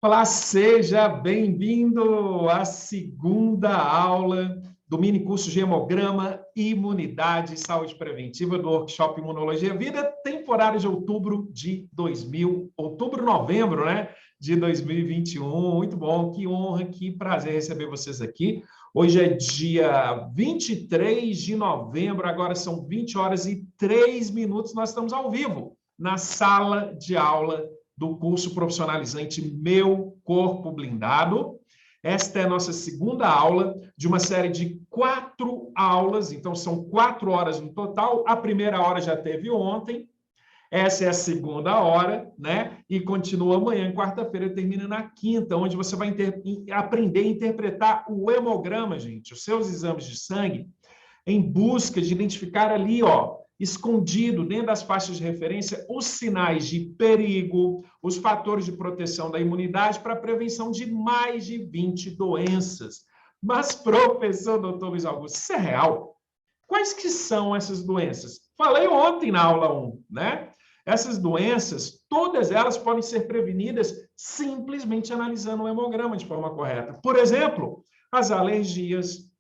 Olá, seja bem-vindo à segunda aula do mini curso de Hemograma, Imunidade e Saúde Preventiva do Workshop Imunologia Vida, temporada de outubro-novembro, né? De 2021. Muito bom, que honra, que prazer receber vocês aqui. Hoje é dia 23 de novembro, agora são 20 horas e 3 minutos, nós estamos ao vivo na sala de aula do curso profissionalizante Meu Corpo Blindado. Esta é a nossa segunda aula de uma série de 4 aulas, então são 4 horas no total. A primeira hora já teve ontem, essa é a segunda hora, né? E continua amanhã, quarta-feira, termina na quinta, onde você vai aprender a interpretar o hemograma, gente, os seus exames de sangue, em busca de identificar ali, ó, escondido dentro das faixas de referência, os sinais de perigo, os fatores de proteção da imunidade para a prevenção de mais de 20 doenças. Mas, professor Dr. Luiz Augusto, isso é real? Quais que são essas doenças? Falei ontem na aula 1, né? Essas doenças, todas elas podem ser prevenidas simplesmente analisando o hemograma de forma correta. Por exemplo, as alergias,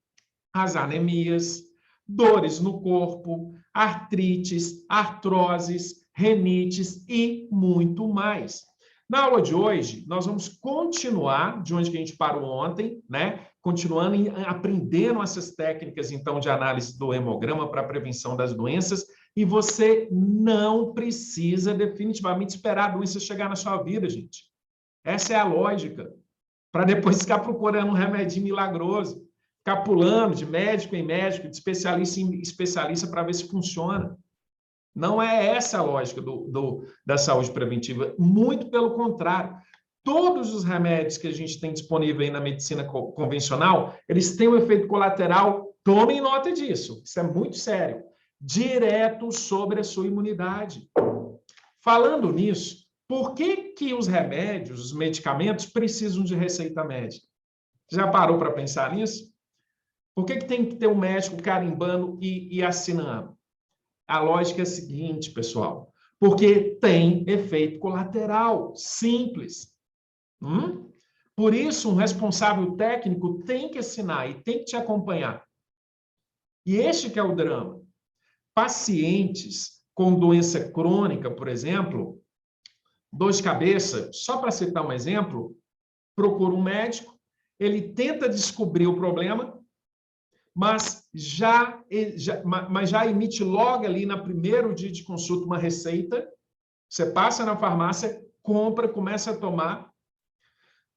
as anemias, dores no corpo, artrites, artroses, renites e muito mais. Na aula de hoje, nós vamos continuar de onde a gente parou ontem, né? Continuando aprendendo essas técnicas, então, de análise do hemograma para a prevenção das doenças, e você não precisa definitivamente esperar a doença chegar na sua vida, gente. Essa é a lógica, para depois ficar procurando um remédio milagroso, ficar pulando de médico em médico, de especialista em especialista para ver se funciona. Não é essa a lógica da saúde preventiva. Muito pelo contrário. Todos os remédios que a gente tem disponível aí na medicina convencional, eles têm um efeito colateral, tomem nota disso, isso é muito sério, direto sobre a sua imunidade. Falando nisso, por que os remédios, os medicamentos, precisam de receita médica? Já parou para pensar nisso? Por que tem que ter um médico carimbando e assinando? A lógica é a seguinte, pessoal, porque tem efeito colateral, simples. Por isso, um responsável técnico tem que assinar e tem que te acompanhar. E este que é o drama. Pacientes com doença crônica, por exemplo, dor de cabeça, só para citar um exemplo, procura um médico, ele tenta descobrir o problema, mas já emite logo ali no primeiro dia de consulta uma receita, você passa na farmácia, compra, começa a tomar,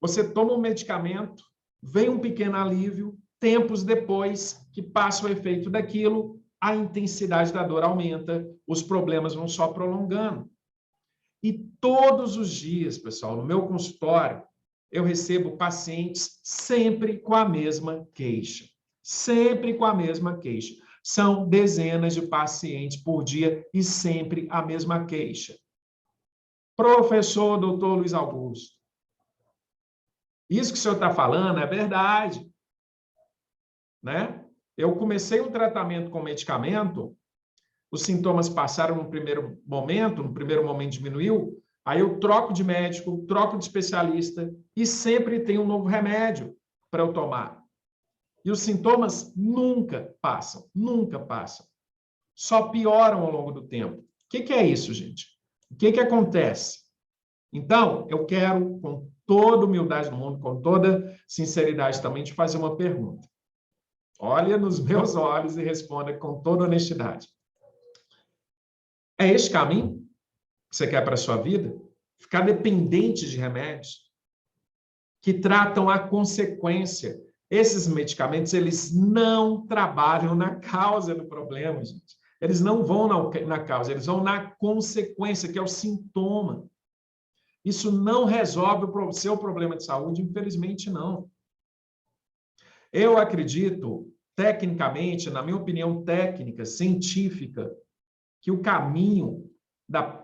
você toma um medicamento, vem um pequeno alívio, tempos depois que passa o efeito daquilo, a intensidade da dor aumenta, os problemas vão só prolongando. E todos os dias, pessoal, no meu consultório, eu recebo pacientes sempre com a mesma queixa. Sempre com a mesma queixa. São dezenas de pacientes por dia e sempre a mesma queixa. Professor Dr. Luiz Augusto, isso que o senhor está falando é verdade, né? Eu comecei o tratamento com medicamento, os sintomas passaram no primeiro momento diminuiu, aí eu troco de médico, troco de especialista e sempre tem um novo remédio para eu tomar. E os sintomas nunca passam, nunca passam. Só pioram ao longo do tempo. O que é isso, gente? O que acontece? Então, eu quero, com toda humildade do mundo, com toda sinceridade também, te fazer uma pergunta. Olha nos meus olhos e responda com toda honestidade. É este caminho que você quer para a sua vida? Ficar dependente de remédios que tratam a consequência. Esses medicamentos, eles não trabalham na causa do problema, gente. Eles não vão na causa, eles vão na consequência, que é o sintoma. Isso não resolve o seu problema de saúde, infelizmente não. Eu acredito, tecnicamente, na minha opinião técnica, científica, que o caminho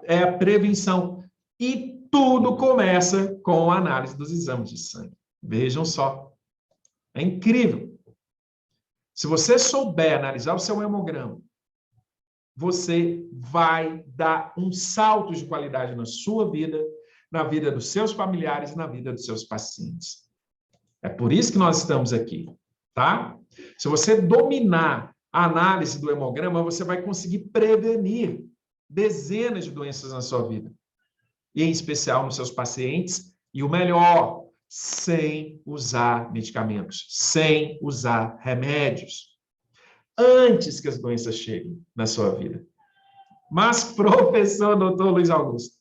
é a prevenção. E tudo começa com a análise dos exames de sangue. Vejam só. É incrível. Se você souber analisar o seu hemograma, você vai dar um salto de qualidade na sua vida, na vida dos seus familiares, na vida dos seus pacientes. É por isso que nós estamos aqui, tá? Se você dominar a análise do hemograma, você vai conseguir prevenir dezenas de doenças na sua vida, e em especial nos seus pacientes, e o melhor, sem usar medicamentos, sem usar remédios, antes que as doenças cheguem na sua vida. Mas, professor Dr. Luiz Augusto,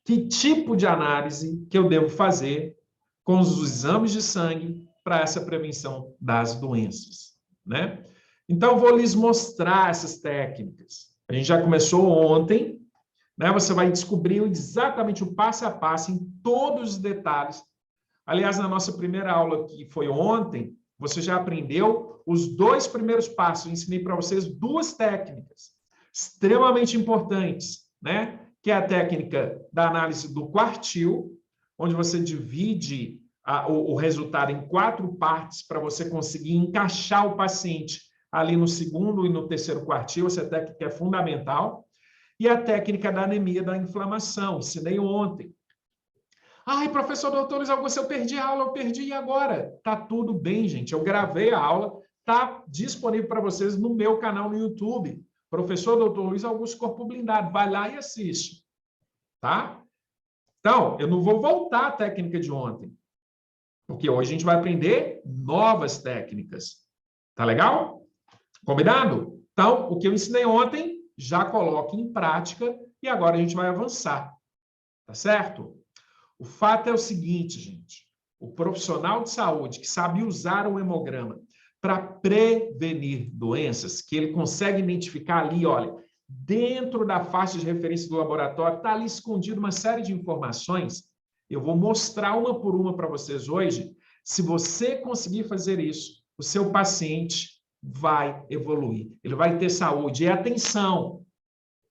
que tipo de análise que eu devo fazer com os exames de sangue para essa prevenção das doenças, né? Então, vou lhes mostrar essas técnicas. A gente já começou ontem, né? Você vai descobrir exatamente o passo a passo em todos os detalhes. Aliás, na nossa primeira aula, que foi ontem, você já aprendeu os 2 primeiros passos. Eu ensinei para vocês 2 técnicas extremamente importantes, né? Que é a técnica da análise do quartil, onde você divide o resultado em 4 partes para você conseguir encaixar o paciente ali no segundo e no terceiro quartil. Essa técnica é fundamental. E a técnica da anemia da inflamação, ensinei ontem. Ai, professor Dr. Luiz Augusto, eu perdi a aula, eu perdi, e agora? Tá tudo bem, gente. Eu gravei a aula, tá disponível para vocês no meu canal no YouTube. Professor Dr. Luiz Augusto Corpo Blindado. Vai lá e assiste, tá? Então, eu não vou voltar à técnica de ontem, porque hoje a gente vai aprender novas técnicas. Tá legal? Combinado? Então, o que eu ensinei ontem, já coloque em prática e agora a gente vai avançar. Tá certo? O fato é o seguinte, gente. O profissional de saúde que sabe usar o hemograma para prevenir doenças, que ele consegue identificar ali, olha, dentro da faixa de referência do laboratório, está ali escondido uma série de informações. Eu vou mostrar uma por uma para vocês hoje. Se você conseguir fazer isso, o seu paciente vai evoluir. Ele vai ter saúde. E atenção,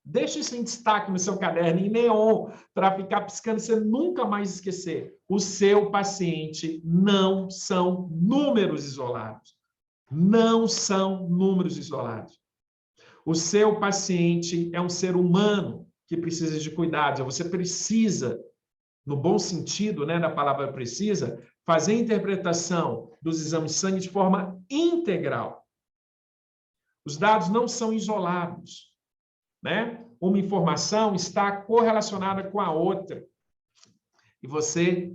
deixe isso em destaque no seu caderno, em neon, para ficar piscando, você nunca mais esquecer. O seu paciente não são números isolados. Não são números isolados. O seu paciente é um ser humano que precisa de cuidados. Você precisa, no bom sentido, né, da palavra precisa, fazer a interpretação dos exames de sangue de forma integral. Os dados não são isolados, né? Uma informação está correlacionada com a outra. E você,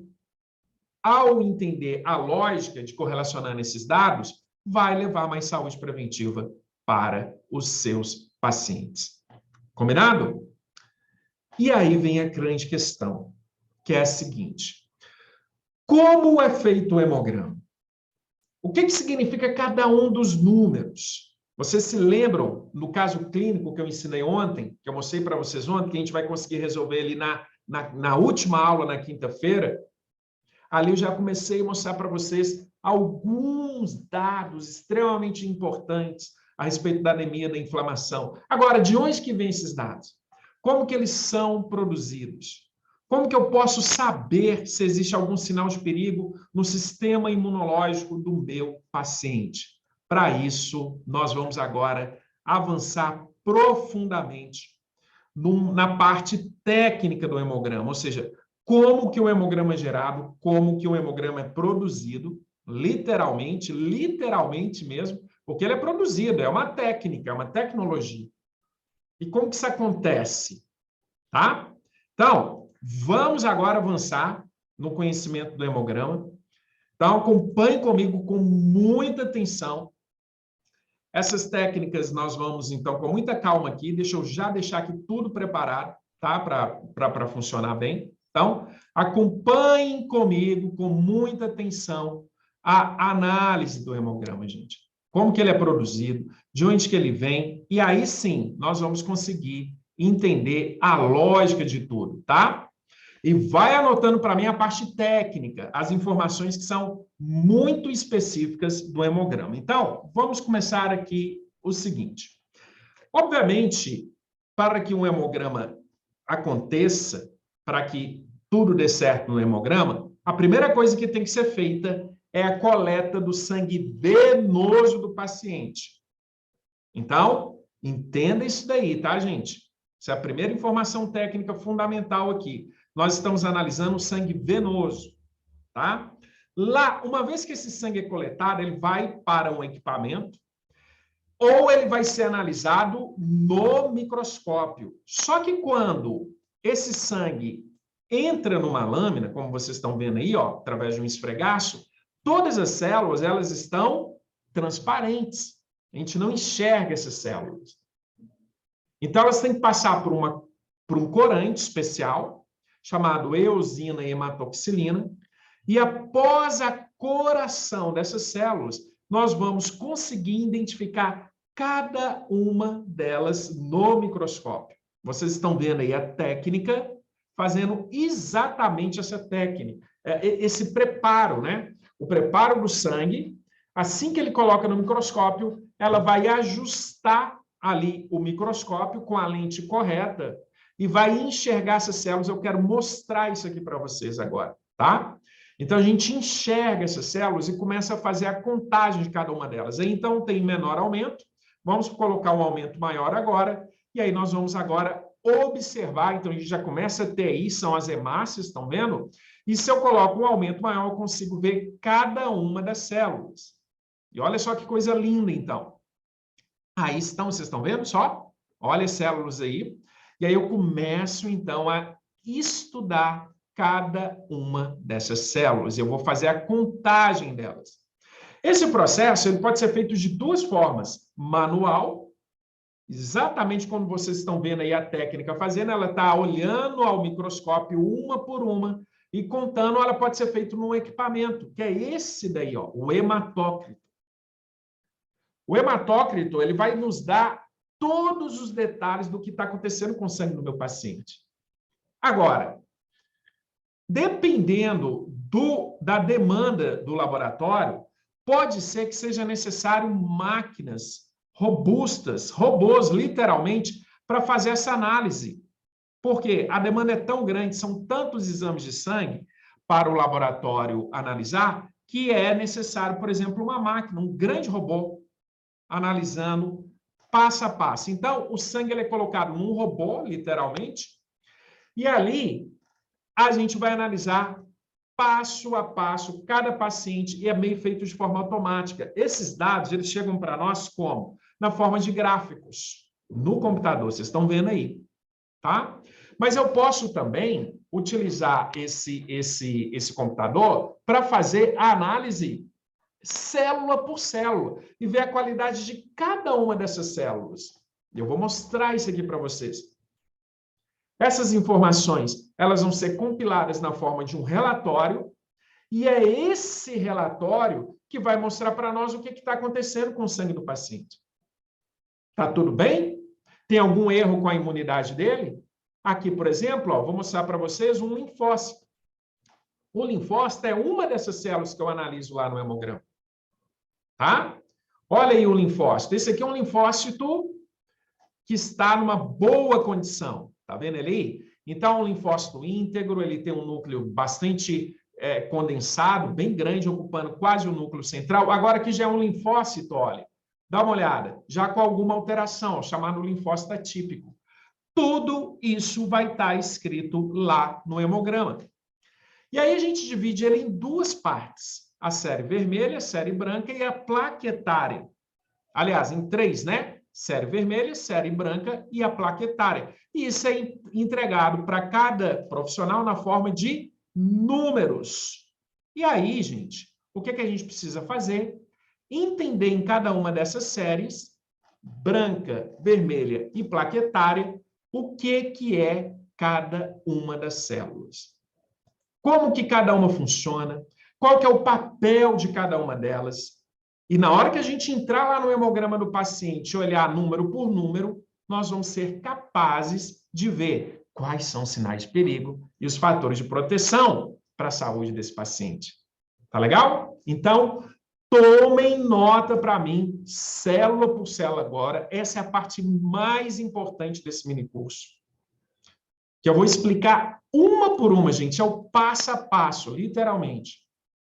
ao entender a lógica de correlacionar esses dados, vai levar mais saúde preventiva para os seus pacientes. Combinado? E aí vem a grande questão, que é a seguinte: como é feito o hemograma? O que significa cada um dos números? Vocês se lembram, no caso clínico que eu ensinei ontem, que eu mostrei para vocês ontem, que a gente vai conseguir resolver ali na última aula, na quinta-feira? Ali eu já comecei a mostrar para vocês alguns dados extremamente importantes a respeito da anemia, da inflamação. Agora, de onde que vêm esses dados? Como que eles são produzidos? Como que eu posso saber se existe algum sinal de perigo no sistema imunológico do meu paciente? Para isso, nós vamos agora avançar profundamente na parte técnica do hemograma, ou seja, como que o hemograma é gerado, como que o hemograma é produzido, literalmente mesmo, porque ele é produzido, é uma técnica, é uma tecnologia. E como que isso acontece? Tá? Então, vamos agora avançar no conhecimento do hemograma. Então, acompanhe comigo com muita atenção. Essas técnicas nós vamos, então, com muita calma aqui. Deixa eu já deixar aqui tudo preparado, tá? Para funcionar bem. Então, acompanhem comigo com muita atenção a análise do hemograma, gente. Como que ele é produzido, de onde que ele vem, e aí sim, nós vamos conseguir entender a lógica de tudo, tá? E vai anotando para mim a parte técnica, as informações que são muito específicas do hemograma. Então, vamos começar aqui o seguinte. Obviamente, para que um hemograma aconteça, para que tudo dê certo no hemograma, a primeira coisa que tem que ser feita é a coleta do sangue venoso do paciente. Então, entenda isso daí, tá, gente? Essa é a primeira informação técnica fundamental aqui. nós estamos analisando o sangue venoso, tá? Lá, uma vez que esse sangue é coletado, ele vai para um equipamento ou ele vai ser analisado no microscópio. Só que quando esse sangue entra numa lâmina, como vocês estão vendo aí, ó, através de um esfregaço, todas as células, elas estão transparentes. A gente não enxerga essas células. Então, elas têm que passar por um corante especial, chamado eosina e hematoxilina, e após a coração dessas células, nós vamos conseguir identificar cada uma delas no microscópio. Vocês estão vendo aí a técnica, fazendo exatamente essa técnica, esse preparo, né? O preparo do sangue, assim que ele coloca no microscópio, ela vai ajustar ali o microscópio com a lente correta e vai enxergar essas células. Eu quero mostrar isso aqui para vocês agora, tá? Então, a gente enxerga essas células e começa a fazer a contagem de cada uma delas. Aí, então, tem menor aumento. Vamos colocar um aumento maior agora. E aí, nós vamos agora observar. Então, a gente já começa a ter aí, são as hemácias, estão vendo? E se eu coloco um aumento maior, eu consigo ver cada uma das células. E olha só que coisa linda, então. Aí estão, vocês estão vendo só? Olha as células aí. E aí eu começo, então, a estudar cada uma dessas células. Eu vou fazer a contagem delas. Esse processo ele pode ser feito de duas formas. Manual, exatamente como vocês estão vendo aí a técnica fazendo, ela está olhando ao microscópio uma por uma e contando, ela pode ser feito num equipamento, que é esse daí, ó, o hematócrito. O hematócrito ele vai nos dar todos os detalhes do que está acontecendo com o sangue do meu paciente. Agora, dependendo da demanda do laboratório, pode ser que seja necessário máquinas robustas, robôs, literalmente, para fazer essa análise. Porque a demanda é tão grande, são tantos exames de sangue para o laboratório analisar, que é necessário, por exemplo, uma máquina, um grande robô, analisando passo a passo. Então, o sangue ele é colocado num robô, literalmente, e ali a gente vai analisar passo a passo cada paciente e é meio feito de forma automática. Esses dados, eles chegam para nós como? Na forma de gráficos, no computador, vocês estão vendo aí, tá? Mas eu posso também utilizar esse computador para fazer a análise célula por célula e ver a qualidade de cada uma dessas células. Eu vou mostrar isso aqui para vocês. Essas informações, elas vão ser compiladas na forma de um relatório e é esse relatório que vai mostrar para nós o que está acontecendo com o sangue do paciente. Tá tudo bem? Tem algum erro com a imunidade dele? Aqui, por exemplo, ó, vou mostrar para vocês um linfócito. O linfócito é uma dessas células que eu analiso lá no hemograma. Tá? Olha aí o linfócito. Esse aqui é um linfócito que está numa boa condição. Tá vendo ali? Então, um linfócito íntegro, ele tem um núcleo bastante condensado, bem grande, ocupando quase o núcleo central. Agora aqui já é um linfócito, olha. Dá uma olhada. Já com alguma alteração, chamado linfócito atípico. Tudo isso vai estar escrito lá no hemograma. E aí a gente divide ele em duas partes. A série vermelha, a série branca e a plaquetária. Aliás, em três, né? Série vermelha, série branca e a plaquetária. E isso é entregado para cada profissional na forma de números. E aí, gente, o que a gente precisa fazer? Entender em cada uma dessas séries, branca, vermelha e plaquetária, o que é cada uma das células. Como que cada uma funciona, qual que é o papel de cada uma delas. E na hora que a gente entrar lá no hemograma do paciente e olhar número por número, nós vamos ser capazes de ver quais são os sinais de perigo e os fatores de proteção para a saúde desse paciente. Tá legal? Então, tomem nota para mim, célula por célula agora. Essa é a parte mais importante desse minicurso. Que eu vou explicar uma por uma, gente. É o passo a passo, literalmente.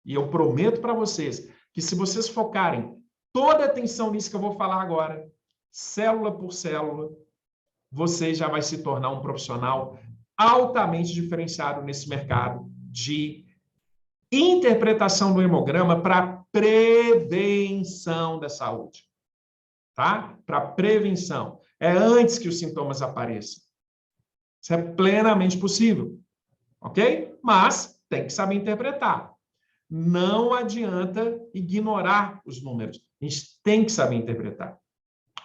E eu prometo para vocês que se vocês focarem toda a atenção nisso que eu vou falar agora, célula por célula, você já vai se tornar um profissional altamente diferenciado nesse mercado de interpretação do hemograma para prevenção da saúde, tá? Para prevenção. É antes que os sintomas apareçam. Isso é plenamente possível, ok? Mas tem que saber interpretar. Não adianta ignorar os números. A gente tem que saber interpretar,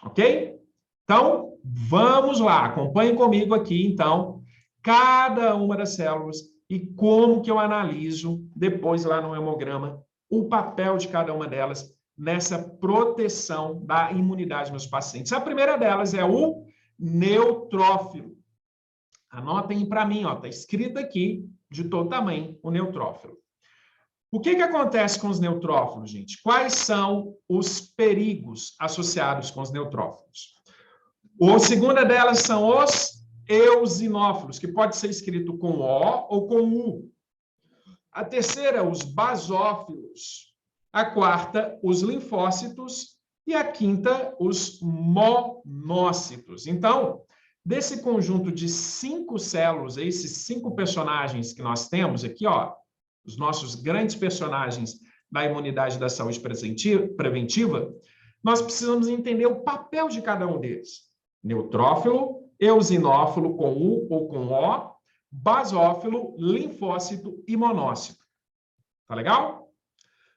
ok? Então, vamos lá. Acompanhem comigo aqui, então, cada uma das células e como que eu analiso, depois lá no hemograma, o papel de cada uma delas nessa proteção da imunidade nos pacientes. A primeira delas é o neutrófilo. Anotem para mim, ó, está escrito aqui, de todo tamanho, o neutrófilo. O que acontece com os neutrófilos, gente? Quais são os perigos associados com os neutrófilos? A segunda delas são os eosinófilos, que pode ser escrito com O ou com U. A terceira, os basófilos. A quarta, os linfócitos. E a quinta, os monócitos. Então, desse conjunto de 5 células, esses 5 personagens que nós temos aqui, ó, os nossos grandes personagens da imunidade da saúde preventiva, nós precisamos entender o papel de cada um deles. Neutrófilo, eosinófilo com U ou com O, basófilo, linfócito e monócito. Tá legal?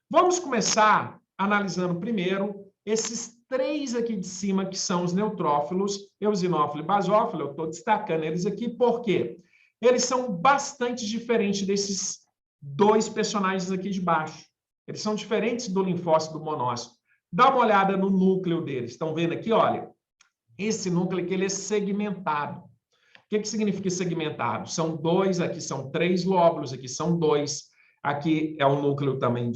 Vamos começar analisando primeiro esses 3 aqui de cima, que são os neutrófilos, eosinófilo e basófilo. Eu estou destacando eles aqui porque eles são bastante diferentes desses 2 personagens aqui de baixo. Eles são diferentes do linfócito e do monócito. Dá uma olhada no núcleo deles. Estão vendo aqui? Olha, esse núcleo aqui ele é segmentado. O que significa segmentado? São 2, aqui são 3 lóbulos, aqui são 2. Aqui é um núcleo também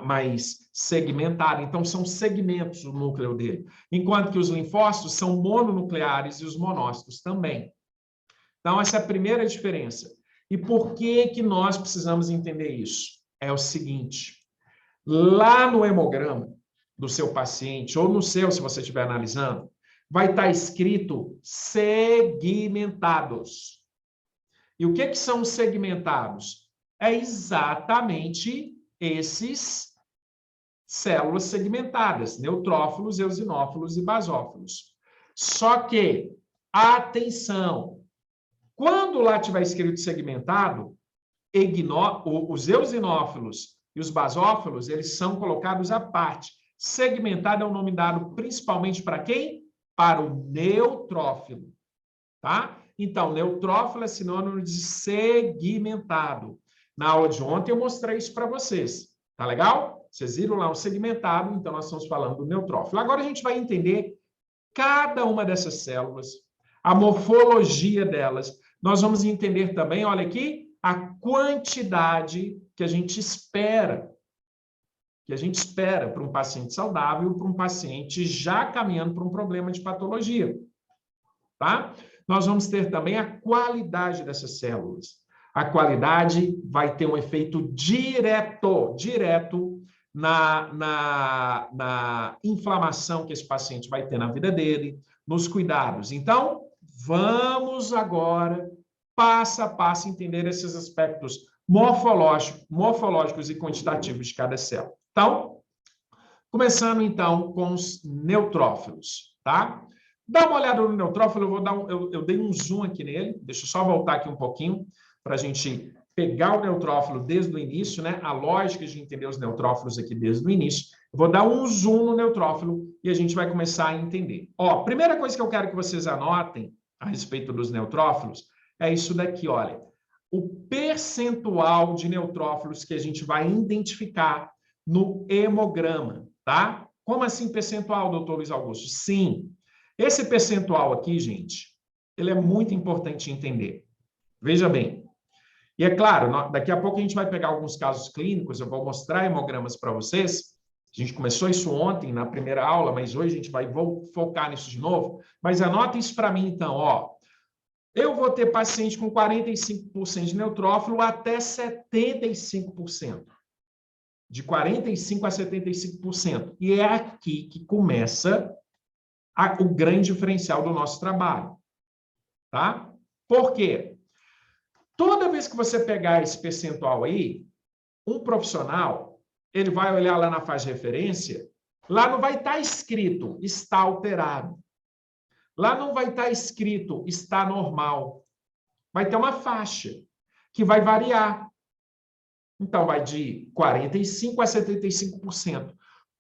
mais segmentado. Então, são segmentos o núcleo dele. Enquanto que os linfócitos são mononucleares e os monócitos também. Então, essa é a primeira diferença. E por que nós precisamos entender isso? É o seguinte, lá no hemograma do seu paciente, ou no seu, se você estiver analisando, vai estar escrito segmentados. E o que são segmentados? É exatamente esses células segmentadas, neutrófilos, eosinófilos e basófilos. Só que, atenção, quando lá tiver escrito segmentado, os eosinófilos e os basófilos, eles são colocados à parte. Segmentado é um nome dado principalmente para quem? Para o neutrófilo, tá? Então, neutrófilo é sinônimo de segmentado. Na aula de ontem eu mostrei isso para vocês, tá legal? Vocês viram lá o segmentado, então nós estamos falando do neutrófilo. Agora a gente vai entender cada uma dessas células, a morfologia delas. Nós vamos entender também, olha aqui, a quantidade que a gente espera para um paciente saudável, para um paciente já caminhando para um problema de patologia, tá? Nós vamos ter também a qualidade dessas células. A qualidade vai ter um efeito direto na inflamação que esse paciente vai ter na vida dele, nos cuidados. Então, vamos agora, passo a passo, entender esses aspectos morfológicos e quantitativos de cada célula. Então, começando então com os neutrófilos, tá? Dá uma olhada no neutrófilo, eu dei um zoom aqui nele, deixa eu só voltar aqui um pouquinho para a gente pegar o neutrófilo desde o início, né? A lógica de entender os neutrófilos aqui desde o início. Eu vou dar um zoom no neutrófilo e a gente vai começar a entender. Ó, primeira coisa que eu quero que vocês anotem a respeito dos neutrófilos é isso daqui, olha. O percentual de neutrófilos que a gente vai identificar no hemograma, tá? Como assim percentual, doutor Luiz Augusto? Sim, esse percentual aqui, gente, ele é muito importante entender. Veja bem. E é claro, daqui a pouco a gente vai pegar alguns casos clínicos, eu vou mostrar hemogramas para vocês. A gente começou isso ontem na primeira aula, mas hoje a gente vai focar nisso de novo. Mas anota isso para mim, então, ó. Eu vou ter paciente com 45% de neutrófilo até 75%. De 45% a 75%. E é aqui que começa o grande diferencial do nosso trabalho. Tá? Por quê? Toda vez que você pegar esse percentual aí, um profissional, ele vai olhar lá na faixa de referência, lá não vai estar escrito está alterado. Lá não vai estar escrito está normal. Vai ter uma faixa que vai variar. Então, vai de 45% a 75%.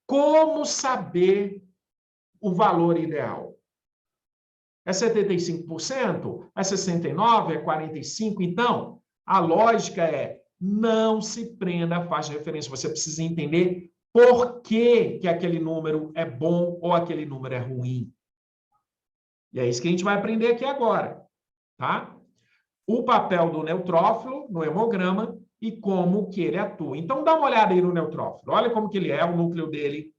Como saber o valor ideal? É 75%? É 69%? É 45%? Então, a lógica é não se prenda à faixa de referência. Você precisa entender por que aquele número é bom ou aquele número é ruim. E é isso que a gente vai aprender aqui agora, tá? O papel do neutrófilo no hemograma e como que ele atua. Então, dá uma olhada aí no neutrófilo. Olha como que ele é, o núcleo dele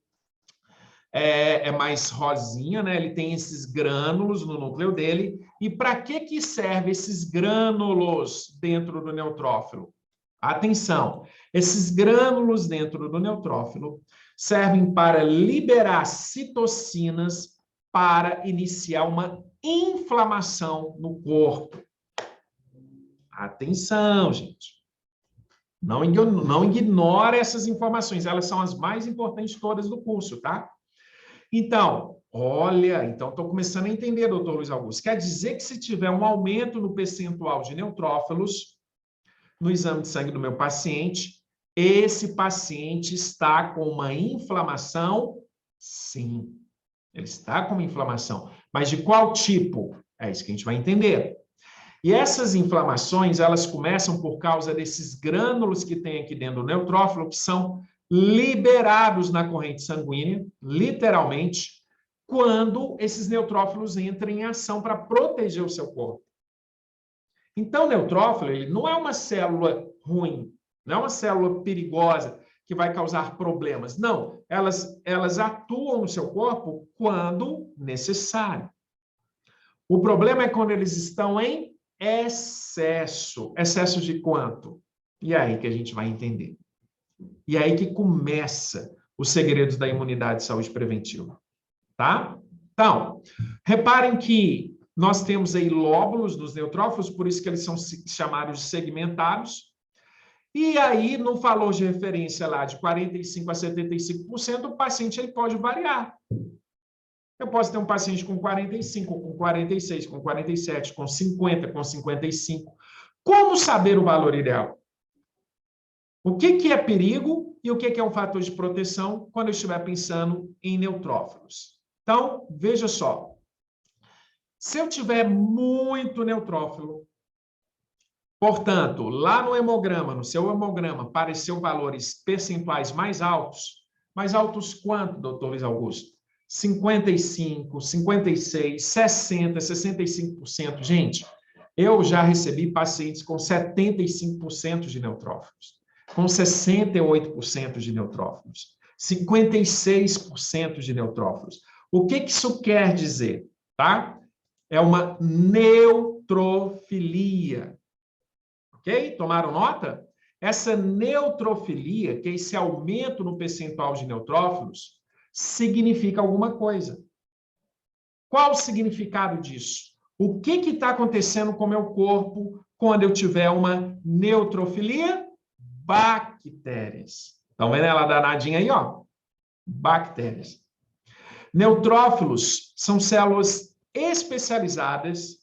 é mais rosinha, né? Ele tem esses grânulos no núcleo dele. E para que servem esses grânulos dentro do neutrófilo? Atenção, esses grânulos dentro do neutrófilo servem para liberar citocinas para iniciar uma inflamação no corpo. Atenção, gente. Não ignore essas informações, elas são as mais importantes todas do curso, tá? Então, olha, então estou começando a entender, doutor Luiz Augusto. Quer dizer que se tiver um aumento no percentual de neutrófilos no exame de sangue do meu paciente, esse paciente está com uma inflamação? Sim, ele está com uma inflamação. Mas de qual tipo? É isso que a gente vai entender. E essas inflamações, elas começam por causa desses grânulos que tem aqui dentro do neutrófilo, que são liberados na corrente sanguínea, literalmente, quando esses neutrófilos entram em ação para proteger o seu corpo. Então, o neutrófilo, ele não é uma célula ruim, não é uma célula perigosa que vai causar problemas. Não, elas atuam no seu corpo quando necessário. O problema é quando eles estão em excesso. Excesso de quanto? E é aí que a gente vai entender. E é aí que começa os segredos da imunidade e saúde preventiva. Tá? Então, reparem que nós temos aí lóbulos dos neutrófilos, por isso que eles são chamados de segmentados. E aí, no valor de referência lá de 45% a 75%, o paciente ele pode variar. Eu posso ter um paciente com 45, com 46, com 47, com 50, com 55. Como saber o valor ideal? O que é perigo e o que é um fator de proteção quando eu estiver pensando em neutrófilos? Então, veja só. Se eu tiver muito neutrófilo, portanto, lá no hemograma, no seu hemograma, apareceu valores percentuais mais altos quanto, doutor Luiz Augusto? 55, 56, 60, 65%. Gente, eu já recebi pacientes com 75% de neutrófilos, com 68% de neutrófilos, 56% de neutrófilos. O que isso quer dizer? Tá? É uma neutrofilia. Ok? Tomaram nota? Essa neutrofilia, que é esse aumento no percentual de neutrófilos, significa alguma coisa. Qual o significado disso? O que está acontecendo com o meu corpo quando eu tiver uma neutrofilia? Bactérias. Estão vendo ela danadinha aí, ó? Bactérias. Neutrófilos são células especializadas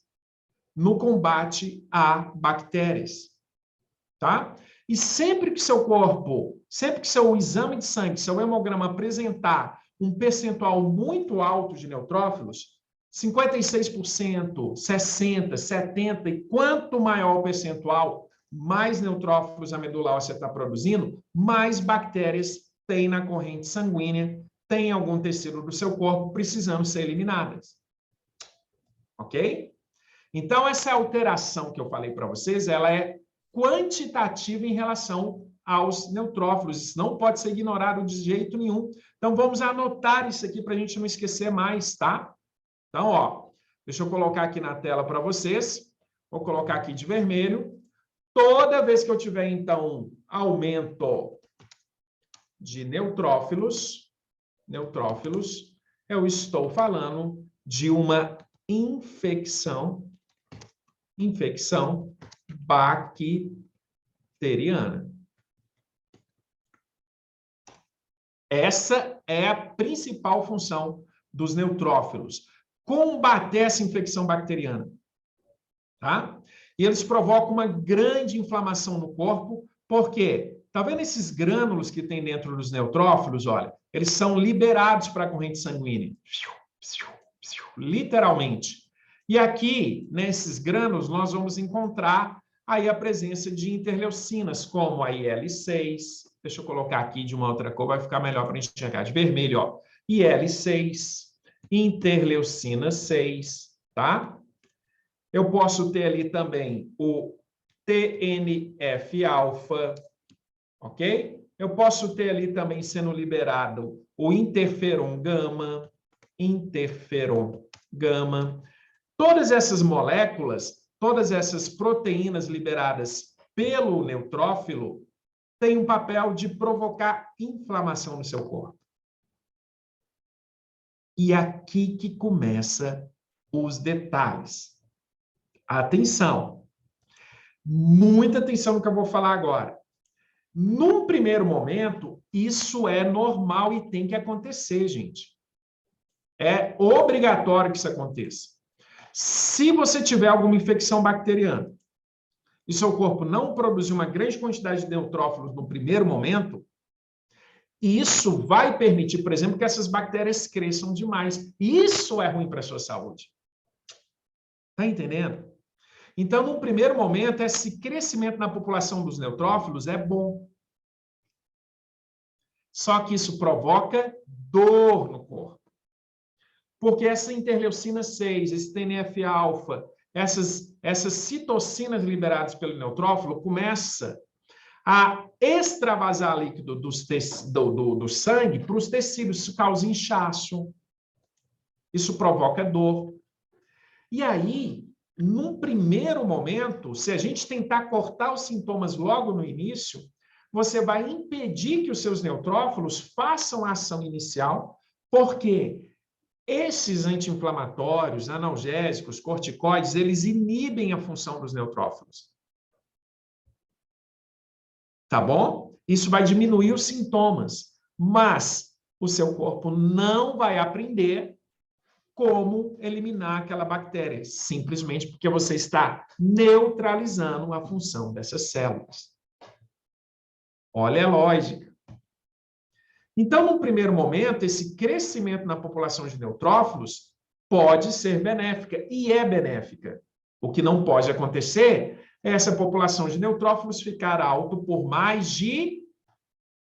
no combate a bactérias, tá? E sempre que seu corpo, sempre que seu exame de sangue, seu hemograma apresentar um percentual muito alto de neutrófilos, 56%, 60%, 70%, e quanto maior o percentual, mais neutrófilos a medula óssea está produzindo, mais bactérias tem na corrente sanguínea, tem algum tecido do seu corpo precisando ser eliminadas. Ok? Então, essa alteração que eu falei para vocês, ela é quantitativa em relação aos neutrófilos. Isso não pode ser ignorado de jeito nenhum. Então, vamos anotar isso aqui para a gente não esquecer mais, tá? Então, ó, deixa eu colocar aqui na tela para vocês. Vou colocar aqui de vermelho. Toda vez que eu tiver, então, aumento de neutrófilos, eu estou falando de uma infecção bacteriana. Essa é a principal função dos neutrófilos, combater essa infecção bacteriana. Tá? E eles provocam uma grande inflamação no corpo, porque, tá vendo esses grânulos que tem dentro dos neutrófilos? Olha, eles são liberados para a corrente sanguínea. Literalmente. E aqui, nesses grânulos, nós vamos encontrar aí a presença de interleucinas, como a IL-6. Deixa eu colocar aqui de uma outra cor, vai ficar melhor para a gente enxergar. De vermelho, ó. IL-6, interleucina 6, tá? Eu posso ter ali também o TNF-alfa, ok? Eu posso ter ali também sendo liberado o interferon gama, Todas essas moléculas, todas essas proteínas liberadas pelo neutrófilo têm um papel de provocar inflamação no seu corpo. E aqui que começa os detalhes. Atenção! Muita atenção no que eu vou falar agora. Num primeiro momento, isso é normal e tem que acontecer, gente. É obrigatório que isso aconteça. Se você tiver alguma infecção bacteriana e seu corpo não produzir uma grande quantidade de neutrófilos no primeiro momento, isso vai permitir, por exemplo, que essas bactérias cresçam demais. Isso é ruim para a sua saúde. Está entendendo? Então, num primeiro momento, esse crescimento na população dos neutrófilos é bom. Só que isso provoca dor no corpo. Porque essa interleucina 6, esse TNF-alfa, essas citocinas liberadas pelo neutrófilo começa a extravasar líquido do sangue para os tecidos. Isso causa inchaço. Isso provoca dor. E aí, num primeiro momento, se a gente tentar cortar os sintomas logo no início, você vai impedir que os seus neutrófilos façam a ação inicial, porque esses anti-inflamatórios, analgésicos, corticoides, eles inibem a função dos neutrófilos. Tá bom? Isso vai diminuir os sintomas, mas o seu corpo não vai aprender como eliminar aquela bactéria, simplesmente porque você está neutralizando a função dessas células. Olha a lógica. Então, no primeiro momento, esse crescimento na população de neutrófilos pode ser benéfica, e é benéfica. O que não pode acontecer é essa população de neutrófilos ficar alto por mais de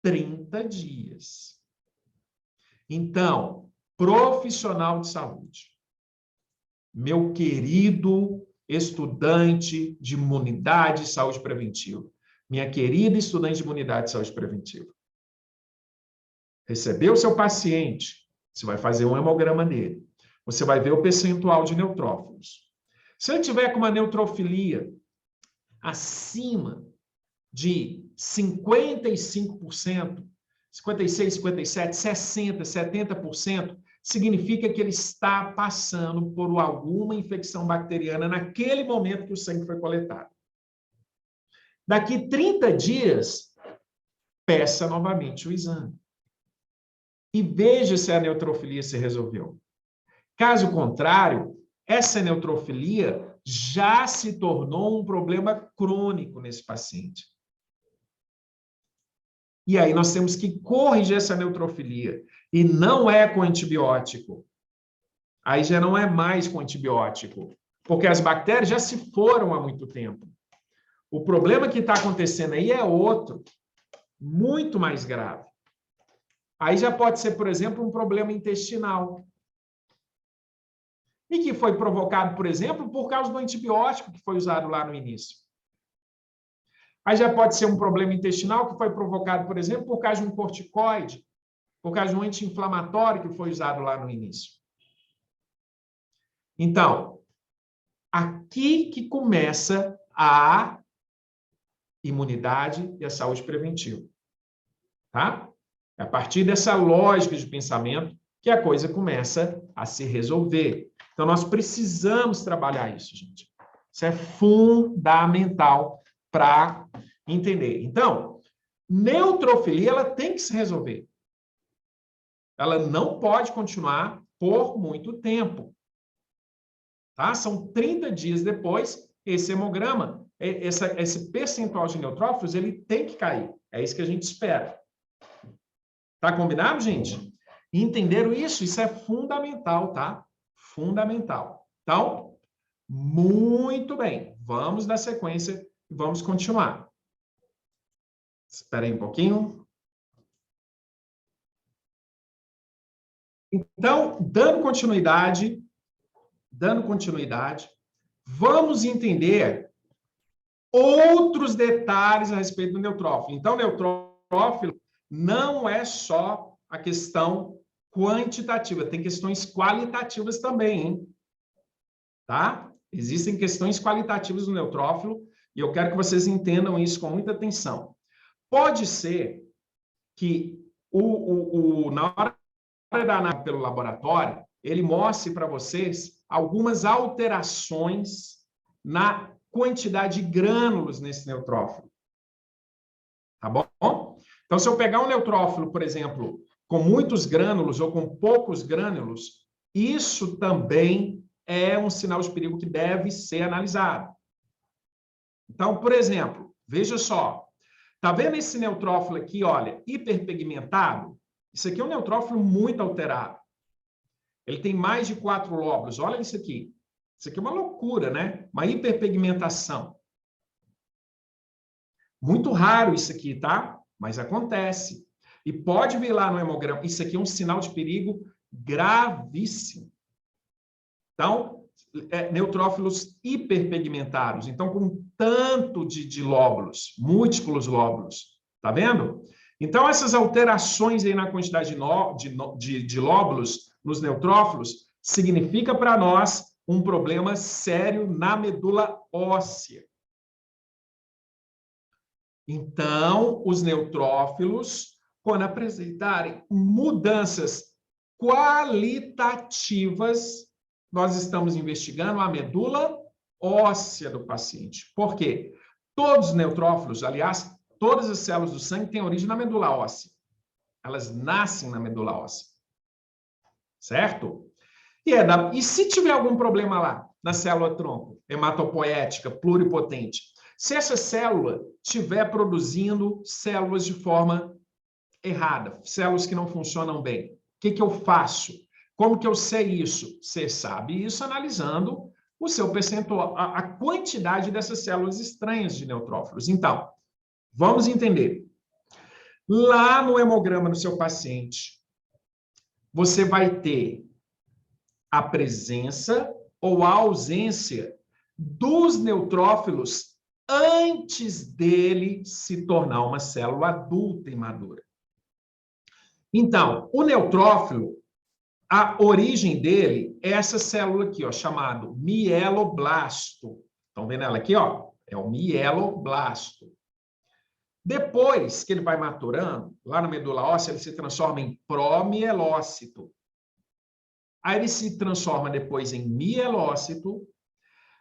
30 dias. Então, profissional de saúde, meu querido estudante de imunidade e saúde preventiva, minha querida estudante de imunidade e saúde preventiva, recebeu o seu paciente, você vai fazer um hemograma dele, você vai ver o percentual de neutrófilos. Se ele tiver com uma neutrofilia acima de 55%, 56, 57, 60, 70%, significa que ele está passando por alguma infecção bacteriana naquele momento que o sangue foi coletado. Daqui 30 dias, peça novamente o exame. E veja se a neutrofilia se resolveu. Caso contrário, essa neutrofilia já se tornou um problema crônico nesse paciente. E aí nós temos que corrigir essa neutrofilia. E não é com antibiótico. Aí já não é mais com antibiótico. Porque as bactérias já se foram há muito tempo. O problema que está acontecendo aí é outro, muito mais grave. Aí já pode ser, por exemplo, um problema intestinal. E que foi provocado, por exemplo, por causa do antibiótico que foi usado lá no início. Aí já pode ser um problema intestinal que foi provocado, por exemplo, por causa de um corticoide, por causa de um anti-inflamatório que foi usado lá no início. Então, aqui que começa a imunidade e a saúde preventiva. Tá? É a partir dessa lógica de pensamento que a coisa começa a se resolver. Então, nós precisamos trabalhar isso, gente. Isso é fundamental para entender. Então, neutrofilia ela tem que se resolver. Ela não pode continuar por muito tempo. Tá? São 30 dias depois, esse hemograma, esse percentual de neutrófilos, ele tem que cair. É isso que a gente espera. Tá combinado, gente? Entenderam isso? Isso é fundamental, tá? Fundamental. Então, muito bem. Vamos dar sequência e vamos continuar. Espera aí um pouquinho. Então, dando continuidade, vamos entender outros detalhes a respeito do neutrófilo. Então, o neutrófilo não é só a questão quantitativa, tem questões qualitativas também, hein? Tá? Existem questões qualitativas do neutrófilo e eu quero que vocês entendam isso com muita atenção. Pode ser que na hora da análise pelo laboratório, ele mostre para vocês algumas alterações na quantidade de grânulos nesse neutrófilo. Tá bom? Então, se eu pegar um neutrófilo, por exemplo, com muitos grânulos ou com poucos grânulos, isso também é um sinal de perigo que deve ser analisado. Então, por exemplo, veja só. Tá vendo esse neutrófilo aqui, olha, hiperpigmentado? Isso aqui é um neutrófilo muito alterado. Ele tem mais de 4 lóbulos. Olha isso aqui. Isso aqui é uma loucura, né? Uma hiperpigmentação. Muito raro isso aqui, tá? Mas acontece. E pode vir lá no hemograma. Isso aqui é um sinal de perigo gravíssimo. Então, neutrófilos hiperpigmentados. Então, com tanto de lóbulos, múltiplos lóbulos. Tá vendo? Então, essas alterações aí na quantidade de lóbulos nos neutrófilos significa para nós um problema sério na medula óssea. Então, os neutrófilos, quando apresentarem mudanças qualitativas, nós estamos investigando a medula óssea do paciente. Por quê? Todos os neutrófilos, aliás, todas as células do sangue têm origem na medula óssea. Elas nascem na medula óssea. Certo? E se tiver algum problema lá, na célula tronco, hematopoética, pluripotente, se essa célula estiver produzindo células de forma errada, células que não funcionam bem, o que eu faço? Como que eu sei isso? Você sabe isso analisando o seu percentual, a quantidade dessas células estranhas de neutrófilos. Então, vamos entender. Lá no hemograma do seu paciente, você vai ter a presença ou a ausência dos neutrófilos antes dele se tornar uma célula adulta e madura. Então, o neutrófilo, a origem dele é essa célula aqui, ó, chamado mieloblasto. Estão vendo ela aqui, ó? É o mieloblasto. Depois que ele vai maturando, lá na medula óssea, ele se transforma em promielócito. Aí ele se transforma depois em mielócito,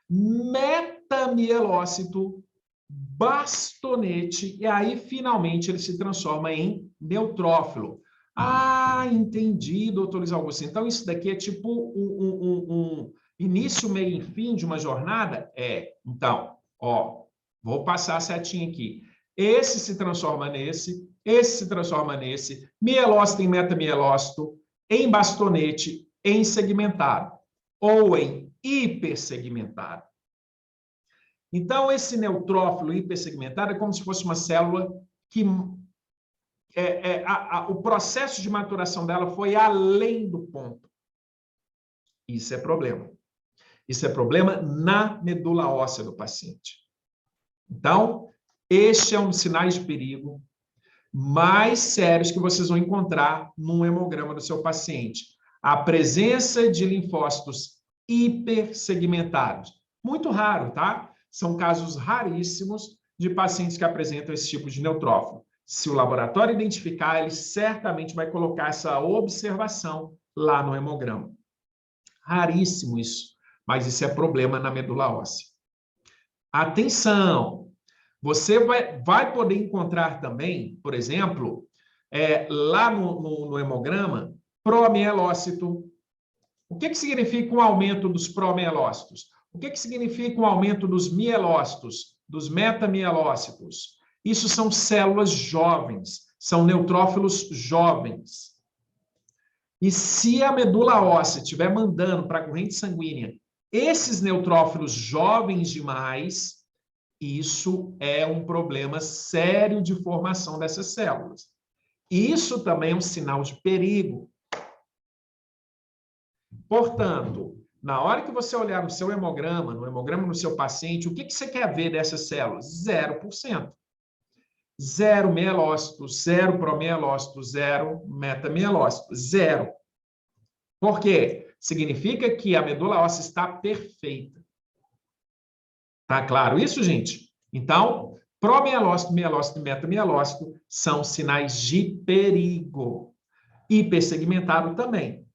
metamielócito, bastonete, e aí, finalmente, ele se transforma em neutrófilo. Ah, entendi, doutor Luiz Augusto. Então, isso daqui é tipo um início, meio e fim de uma jornada? Então, ó, vou passar a setinha aqui. Esse se transforma nesse, esse se transforma nesse, mielócito em metamielócito, em bastonete, em segmentado, ou em hipersegmentado. Então, esse neutrófilo hipersegmentado é como se fosse uma célula que o processo de maturação dela foi além do ponto. Isso é problema. Isso é problema na medula óssea do paciente. Então, este é um dos sinais de perigo mais sérios que vocês vão encontrar num hemograma do seu paciente. A presença de linfócitos hipersegmentados. Muito raro, tá? São casos raríssimos de pacientes que apresentam esse tipo de neutrófilo. Se o laboratório identificar, ele certamente vai colocar essa observação lá no hemograma. Raríssimo isso, mas isso é problema na medula óssea. Atenção! Você vai poder encontrar também, por exemplo, lá no hemograma, promielócito. O que significa um aumento dos promielócitos? O que significa um aumento dos mielócitos, dos metamielócitos? Isso são células jovens, são neutrófilos jovens. E se a medula óssea estiver mandando para a corrente sanguínea esses neutrófilos jovens demais, isso é um problema sério de formação dessas células. Isso também é um sinal de perigo. Portanto, na hora que você olhar no seu hemograma, no hemograma do seu paciente, o que você quer ver dessas células? 0%. 0 mielócito, 0 promielócito, 0 metamielócito, 0. Por quê? Significa que a medula óssea está perfeita. Tá claro isso, gente? Então, promielócito, mielócito e metamielócito são sinais de perigo. Hipersegmentado também.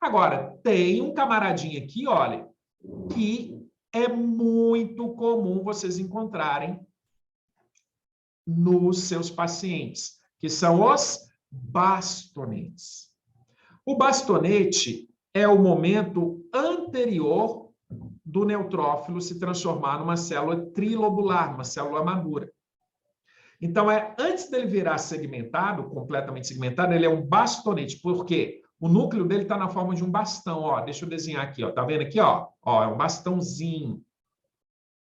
Agora, tem um camaradinho aqui, olha, que é muito comum vocês encontrarem nos seus pacientes, que são os bastonetes. O bastonete é o momento anterior do neutrófilo se transformar numa célula trilobular, uma célula madura. Então, antes dele virar segmentado, completamente segmentado, ele é um bastonete. Por quê? O núcleo dele está na forma de um bastão. Ó, deixa eu desenhar aqui. Ó. Tá vendo aqui? Ó, é um bastãozinho.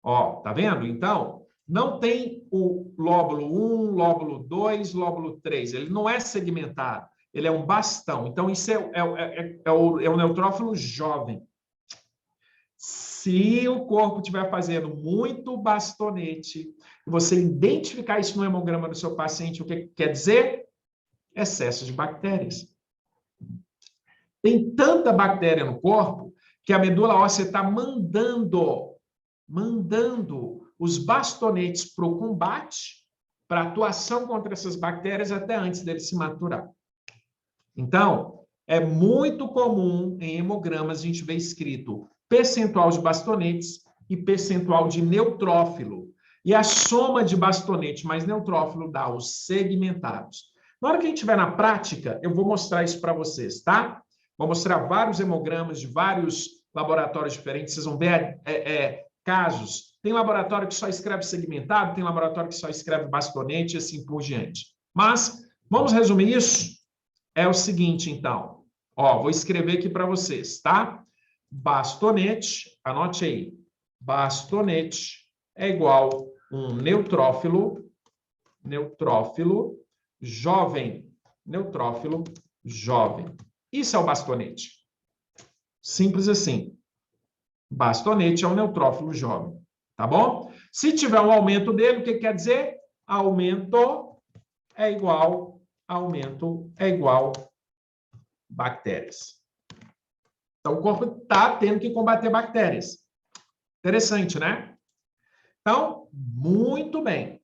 Ó, tá vendo? Então, não tem o lóbulo 1, lóbulo 2, lóbulo 3. Ele não é segmentado. Ele é um bastão. Então, isso é o neutrófilo jovem. Se o corpo estiver fazendo muito bastonete, você identificar isso no hemograma do seu paciente, o que quer dizer? Excesso de bactérias. Tem tanta bactéria no corpo que a medula óssea está mandando os bastonetes para o combate, para a atuação contra essas bactérias até antes dele se maturar. Então, é muito comum em hemogramas a gente ver escrito percentual de bastonetes e percentual de neutrófilo. E a soma de bastonete mais neutrófilo dá os segmentados. Na hora que a gente estiver na prática, eu vou mostrar isso para vocês, tá? Vou mostrar vários hemogramas de vários laboratórios diferentes. Vocês vão ver casos. Tem laboratório que só escreve segmentado, tem laboratório que só escreve bastonete e assim por diante. Mas, vamos resumir isso? É o seguinte, então. Ó, vou escrever aqui para vocês, tá? Bastonete, anote aí. Bastonete é igual um neutrófilo jovem. Neutrófilo jovem. Isso é o bastonete. Simples assim. Bastonete é um neutrófilo jovem. Tá bom? Se tiver um aumento dele, o que quer dizer? Aumento é igual bactérias. Então, o corpo está tendo que combater bactérias. Interessante, né? Então, muito bem.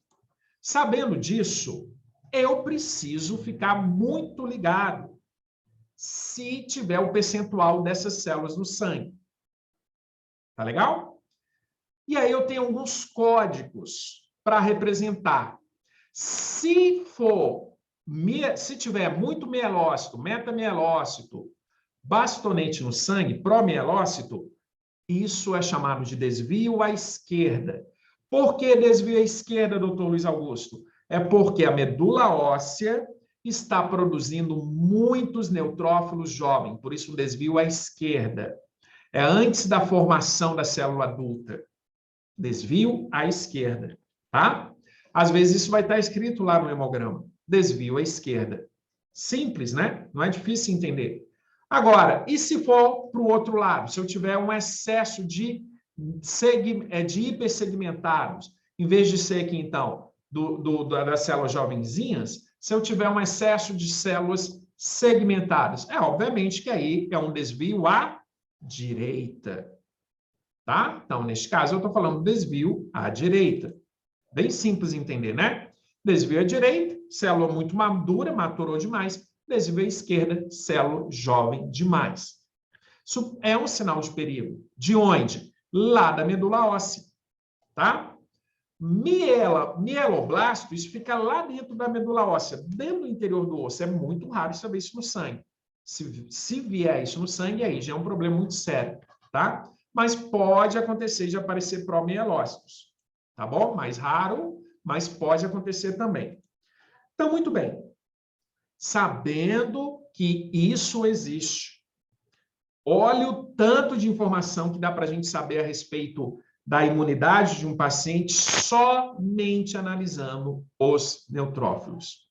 Sabendo disso, eu preciso ficar muito ligado se tiver o percentual dessas células no sangue. Tá legal? E aí eu tenho alguns códigos para representar. Se tiver muito mielócito, metamielócito, bastonete no sangue, promielócito, isso é chamado de desvio à esquerda. Por que desvio à esquerda, doutor Luiz Augusto? É porque a medula óssea está produzindo muitos neutrófilos jovens, por isso o desvio à esquerda. É antes da formação da célula adulta. Desvio à esquerda, tá? Às vezes isso vai estar escrito lá no hemograma. Desvio à esquerda. Simples, né? Não é difícil entender. Agora, e se for para o outro lado? Se eu tiver um excesso de hipersegmentados, em vez de ser aqui, então, das células jovenzinhas, se eu tiver um excesso de células segmentadas, obviamente que aí é um desvio à direita. Tá? Então, neste caso, eu estou falando desvio à direita. Bem simples de entender, né? Desvio à direita, célula muito madura, maturou demais. Desvio à esquerda, célula jovem demais. Isso é um sinal de perigo. De onde? Lá da medula óssea. tá? Mieloblasto, isso fica lá dentro da medula óssea, dentro do interior do osso. É muito raro você ver isso no sangue. Se vier isso no sangue, aí já é um problema muito sério, tá? Mas pode acontecer de aparecer promielócitos, tá bom? Mais raro, mas pode acontecer também. Então, muito bem. Sabendo que isso existe, olha o tanto de informação que dá para a gente saber a respeito da imunidade de um paciente somente analisando os neutrófilos.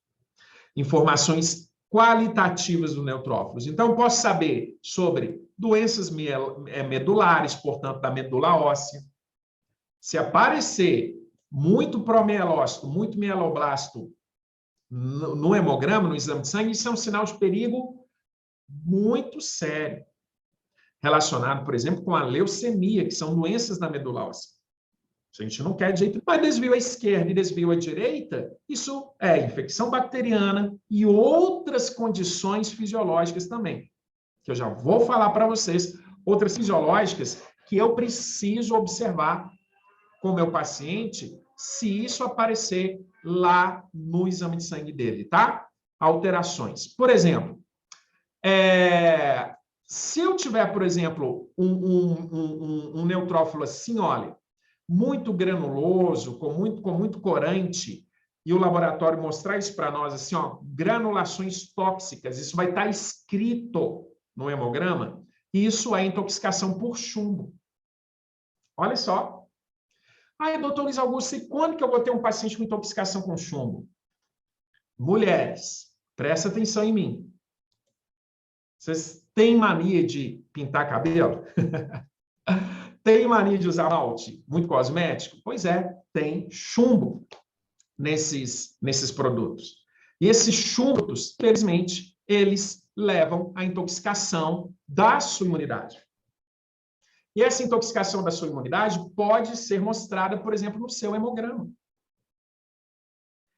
Informações qualitativas do neutrófilos. Então, posso saber sobre doenças medulares, portanto, da medula óssea. Se aparecer muito promielócito, muito mieloblasto no hemograma, no exame de sangue, isso é um sinal de perigo muito sério, relacionado, por exemplo, com a leucemia, que são doenças da medula óssea. A gente não quer de jeito, mas desvio à esquerda e desvio à direita, isso é infecção bacteriana e outras condições fisiológicas também, que eu já vou falar para vocês, outras fisiológicas que eu preciso observar com o meu paciente se isso aparecer lá no exame de sangue dele, tá? Alterações. Por exemplo, se eu tiver, por exemplo, um neutrófilo assim, olha, muito granuloso, com muito corante, e o laboratório mostrar isso para nós, assim, ó, granulações tóxicas, isso vai estar escrito no hemograma, e isso é intoxicação por chumbo. Olha só. Ai, doutor Luiz Augusto, e quando que eu vou ter um paciente com intoxicação com chumbo? Mulheres, presta atenção em mim. Vocês têm mania de pintar cabelo? Tem mania de usar malte muito cosmético? Pois é, tem chumbo nesses produtos. E esses chumbos, felizmente, eles levam à intoxicação da sua imunidade. E essa intoxicação da sua imunidade pode ser mostrada, por exemplo, no seu hemograma.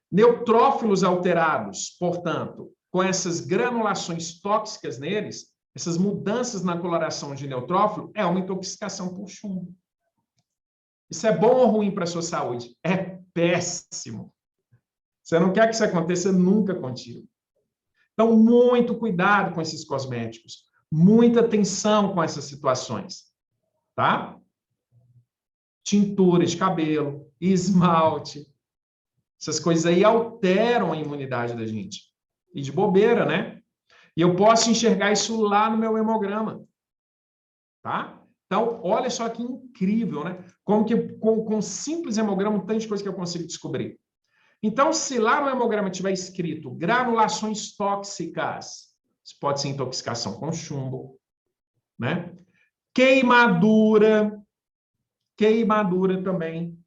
Neutrófilos alterados, portanto, com essas granulações tóxicas neles, essas mudanças na coloração de neutrófilo, é uma intoxicação por chumbo. Isso é bom ou ruim para a sua saúde? É péssimo. Você não quer que isso aconteça nunca contigo. Então, muito cuidado com esses cosméticos. Muita atenção com essas situações. Tá? Tintura de cabelo, esmalte. Essas coisas aí alteram a imunidade da gente. E de bobeira, né? E eu posso enxergar isso lá no meu hemograma. Tá? Então, olha só que incrível, né? Como que com um simples hemograma, um tanto de coisa que eu consigo descobrir. Então, se lá no hemograma tiver escrito granulações tóxicas, isso pode ser intoxicação com chumbo, né? Queimadura também,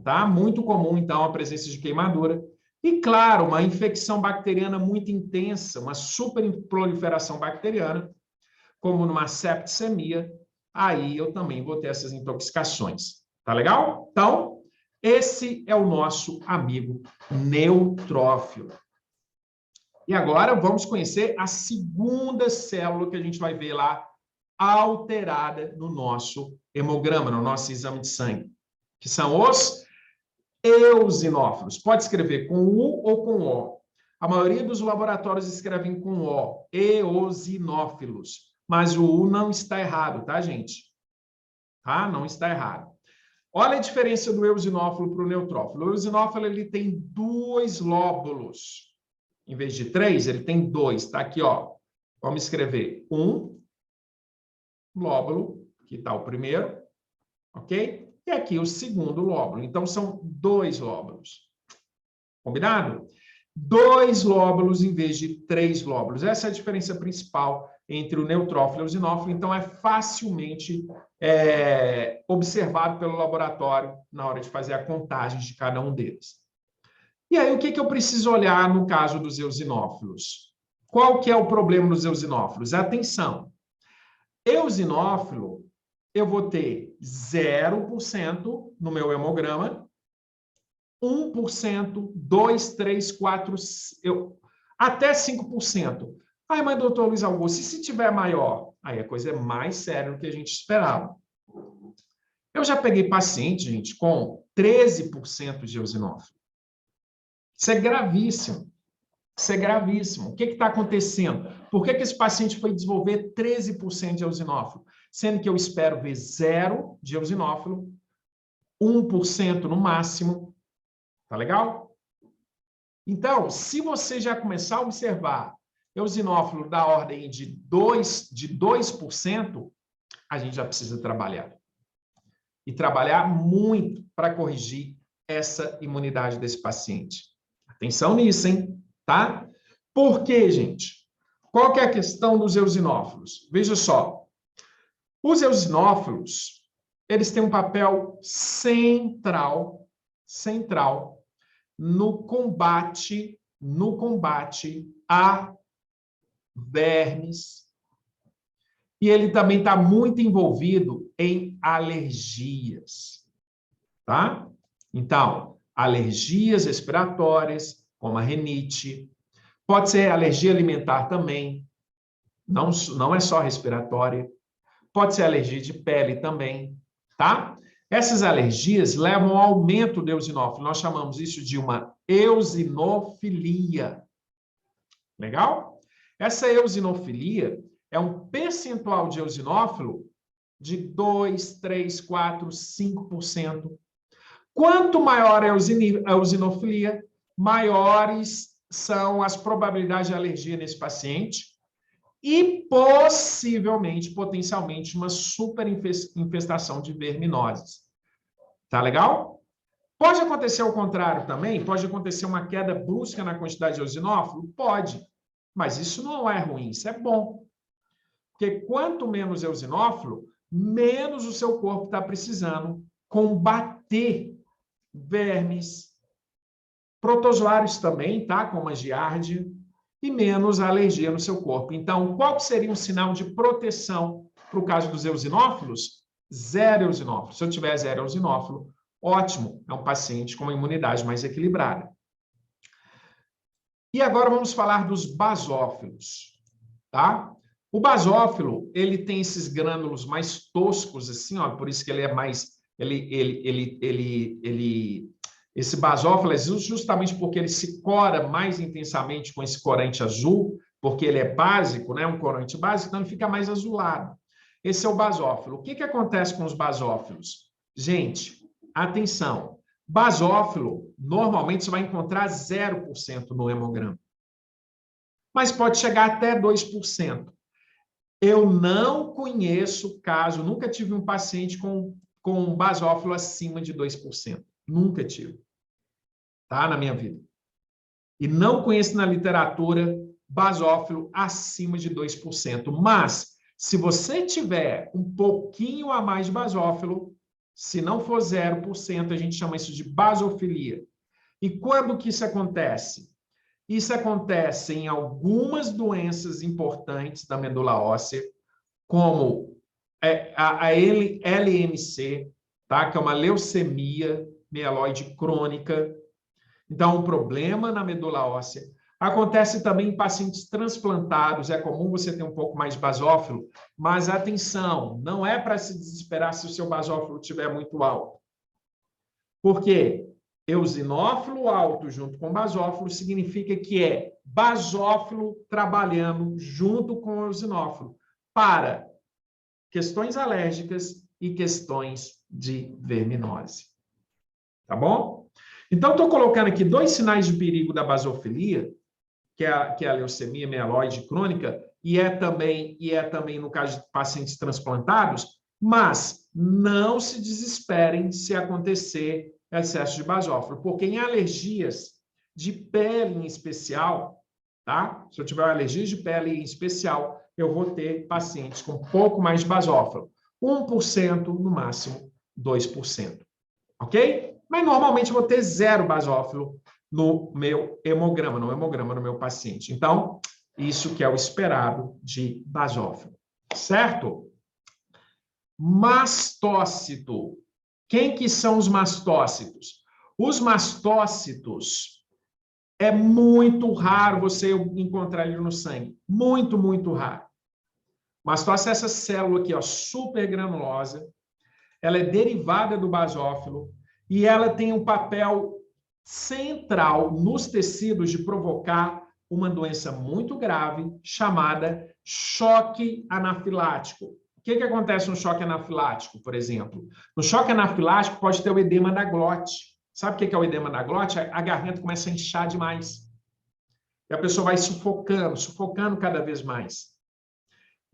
tá? Muito comum, então, a presença de queimadura. E, claro, uma infecção bacteriana muito intensa, uma superproliferação bacteriana, como numa septicemia, aí eu também vou ter essas intoxicações. Tá legal? Então, esse é o nosso amigo neutrófilo. E agora vamos conhecer a segunda célula que a gente vai ver lá alterada no nosso hemograma, no nosso exame de sangue, que são os eosinófilos. Pode escrever com U ou com O. A maioria dos laboratórios escrevem com O, eosinófilos. Mas o U não está errado, tá, gente? Tá? Não está errado. Olha a diferença do eosinófilo para o neutrófilo. O eosinófilo ele tem 2 lóbulos. Em vez de 3, ele tem 2. Tá aqui, ó. Vamos escrever 1 lóbulo, que está o primeiro, ok? E aqui o segundo lóbulo. Então, são 2 lóbulos. Combinado? 2 lóbulos em vez de 3 lóbulos. Essa é a diferença principal entre o neutrófilo e o eosinófilo. Então, é facilmente observado pelo laboratório na hora de fazer a contagem de cada um deles. E aí, o que eu preciso olhar no caso dos eosinófilos? Qual que é o problema dos eosinófilos? Atenção! Eosinófilo, eu vou ter 0% no meu hemograma, 1%, 2%, 3%, 4%, até 5%. Ai, mas doutor Luiz Augusto, e se tiver maior? Aí a coisa é mais séria do que a gente esperava. Eu já peguei paciente, gente, com 13% de eosinófilo. Isso é gravíssimo. Isso é gravíssimo. O que está acontecendo? Por que esse paciente foi desenvolver 13% de eosinófilo? Sendo que eu espero ver 0 de eosinófilo, 1% no máximo. Tá legal? Então, se você já começar a observar eosinófilo da ordem de 2%, a gente já precisa trabalhar. E trabalhar muito para corrigir essa imunidade desse paciente. Atenção nisso, hein? Tá? Por quê, gente? Qual que é a questão dos eosinófilos? Veja só. Os eosinófilos, eles têm um papel central no combate a vermes. E ele também está muito envolvido em alergias, tá? Então, alergias respiratórias, como a rinite, pode ser alergia alimentar também, não é só respiratória, pode ser alergia de pele também, tá? Essas alergias levam ao aumento do eosinófilo, nós chamamos isso de uma eosinofilia. Legal? Essa eosinofilia é um percentual de eosinófilo de 2, 3, 4, 5%. Quanto maior a eosinofilia, maiores são as probabilidades de alergia nesse paciente e possivelmente, potencialmente, uma superinfestação de verminoses. Tá legal? Pode acontecer o contrário também? Pode acontecer uma queda brusca na quantidade de eosinófilo? Pode. Mas isso não é ruim, isso é bom. Porque quanto menos eosinófilo, menos o seu corpo está precisando combater vermes, protozoários também, tá? Como a giardia, e menos a alergia no seu corpo. Então, qual seria um sinal de proteção para o caso dos eosinófilos? 0 eosinófilo. Se eu tiver 0 eosinófilo, ótimo, é um paciente com uma imunidade mais equilibrada. E agora vamos falar dos basófilos, tá? O basófilo, ele tem esses grânulos mais toscos, assim, ó, por isso que ele é mais... Esse basófilo é justamente porque ele se cora mais intensamente com esse corante azul, porque ele é básico, né? Um corante básico, então ele fica mais azulado. Esse é o basófilo. O que acontece com os basófilos? Gente, atenção. Basófilo, normalmente você vai encontrar 0% no hemograma. Mas pode chegar até 2%. Eu não conheço caso, nunca tive um paciente com basófilo acima de 2%. Nunca tive. Tá? Na minha vida. E não conheço na literatura basófilo acima de 2%. Mas, se você tiver um pouquinho a mais de basófilo, se não for 0%, a gente chama isso de basofilia. E quando que isso acontece? Isso acontece em algumas doenças importantes da medula óssea, como a LMC, tá? Que é uma leucemia mieloide crônica. Então, um problema na medula óssea. Acontece também em pacientes transplantados, é comum você ter um pouco mais de basófilo, mas atenção, não é para se desesperar se o seu basófilo estiver muito alto. Por quê? Eosinófilo alto junto com basófilo significa que é basófilo trabalhando junto com o eosinófilo para questões alérgicas e questões de verminose. Tá bom? Então, estou colocando aqui 2 sinais de perigo da basofilia, que é a leucemia mieloide crônica, e é também no caso de pacientes transplantados, mas não se desesperem se acontecer excesso de basófilo, porque em alergias de pele em especial, tá? Se eu tiver uma alergia de pele em especial, eu vou ter pacientes com um pouco mais de basófilo, 1%, no máximo 2%, ok? Mas normalmente eu vou ter 0 basófilo no meu hemograma, no meu paciente. Então, isso que é o esperado de basófilo, certo? Mastócito. Quem que são os mastócitos? Os mastócitos é muito raro você encontrar ele no sangue. Muito, muito raro. Mastócito é essa célula aqui, ó, super granulosa. ela é derivada do basófilo e ela tem um papel central nos tecidos de provocar uma doença muito grave chamada choque anafilático. O que acontece no choque anafilático, por exemplo? No choque anafilático pode ter o edema da glote. Sabe o que é o edema da glote? A garganta começa a inchar demais. E a pessoa vai sufocando, sufocando cada vez mais.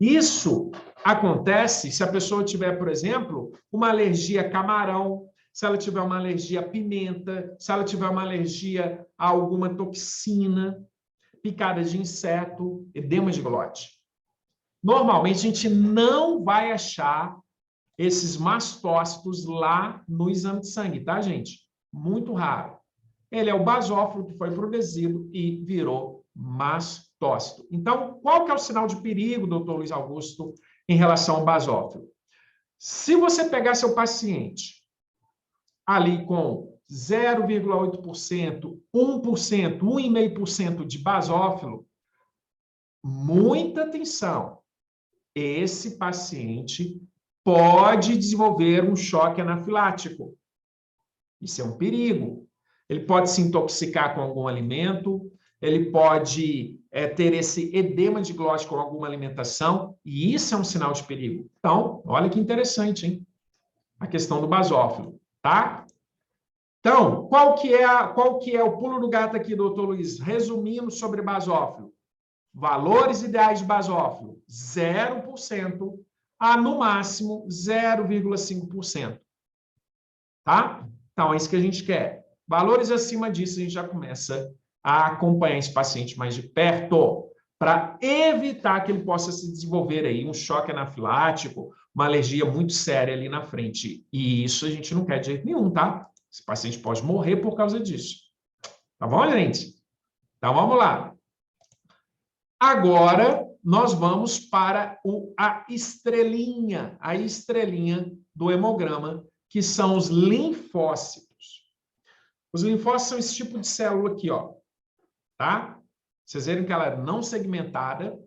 Isso acontece se a pessoa tiver, por exemplo, uma alergia a camarão, se ela tiver uma alergia a pimenta, se ela tiver uma alergia a alguma toxina, picada de inseto, edema de glote. Normalmente, a gente não vai achar esses mastócitos lá no exame de sangue, tá, gente? Muito raro. Ele é o basófilo que foi produzido e virou mastócito. Então, qual que é o sinal de perigo, doutor Luiz Augusto, em relação ao basófilo? Se você pegar seu paciente ali com 0,8%, 1%, 1,5% de basófilo, muita atenção. Esse paciente pode desenvolver um choque anafilático. Isso é um perigo. Ele pode se intoxicar com algum alimento, ele pode ter esse edema de glote com alguma alimentação, e isso é um sinal de perigo. Então, olha que interessante, hein? A questão do basófilo, tá? Então, qual que é o pulo do gato aqui, doutor Luiz? Resumindo sobre basófilo. Valores ideais de basófilo, 0% a, no máximo, 0,5%. Tá? Então, é isso que a gente quer. Valores acima disso, a gente já começa a acompanhar esse paciente mais de perto, para evitar que ele possa se desenvolver aí um choque anafilático, uma alergia muito séria ali na frente. E isso a gente não quer de jeito nenhum, tá? Esse paciente pode morrer por causa disso. Tá bom, gente? Então, vamos lá. Agora, nós vamos para a estrelinha do hemograma, que são os linfócitos. Os linfócitos são esse tipo de célula aqui, ó, tá? Vocês viram que ela é não segmentada,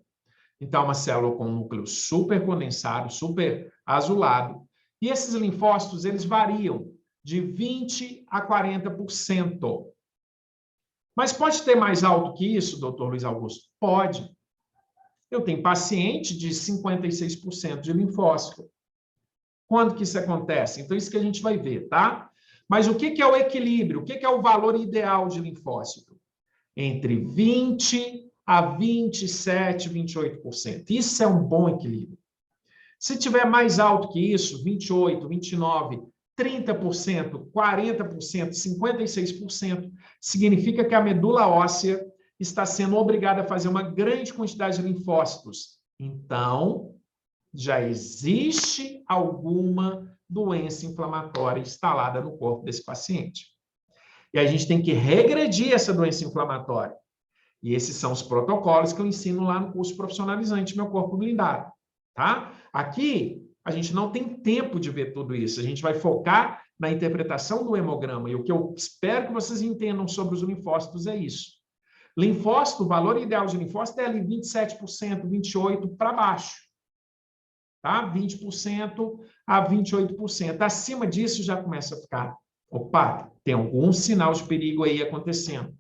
então é uma célula com um núcleo super condensado, super azulado. E esses linfócitos, eles variam de 20% a 40%. Mas pode ter mais alto que isso, doutor Luiz Augusto? Pode. Eu tenho paciente de 56% de linfócito. Quando que isso acontece? Então, isso que a gente vai ver, tá? Mas o que é o equilíbrio? O que é o valor ideal de linfócito? Entre 20% a 27%, 28%. Isso é um bom equilíbrio. Se tiver mais alto que isso, 28%, 29%, 30%, 40%, 56%, significa que a medula óssea está sendo obrigada a fazer uma grande quantidade de linfócitos. Então, já existe alguma doença inflamatória instalada no corpo desse paciente. E a gente tem que regredir essa doença inflamatória. E esses são os protocolos que eu ensino lá no curso profissionalizante Meu Corpo Blindado, tá? Aqui, a gente não tem tempo de ver tudo isso. A gente vai focar na interpretação do hemograma. E o que eu espero que vocês entendam sobre os linfócitos é isso. Linfócito, o valor ideal de linfócito é ali 27%, 28% para baixo. Tá? 20% a 28%. Acima disso já começa a ficar, opa, tem algum sinal de perigo aí acontecendo.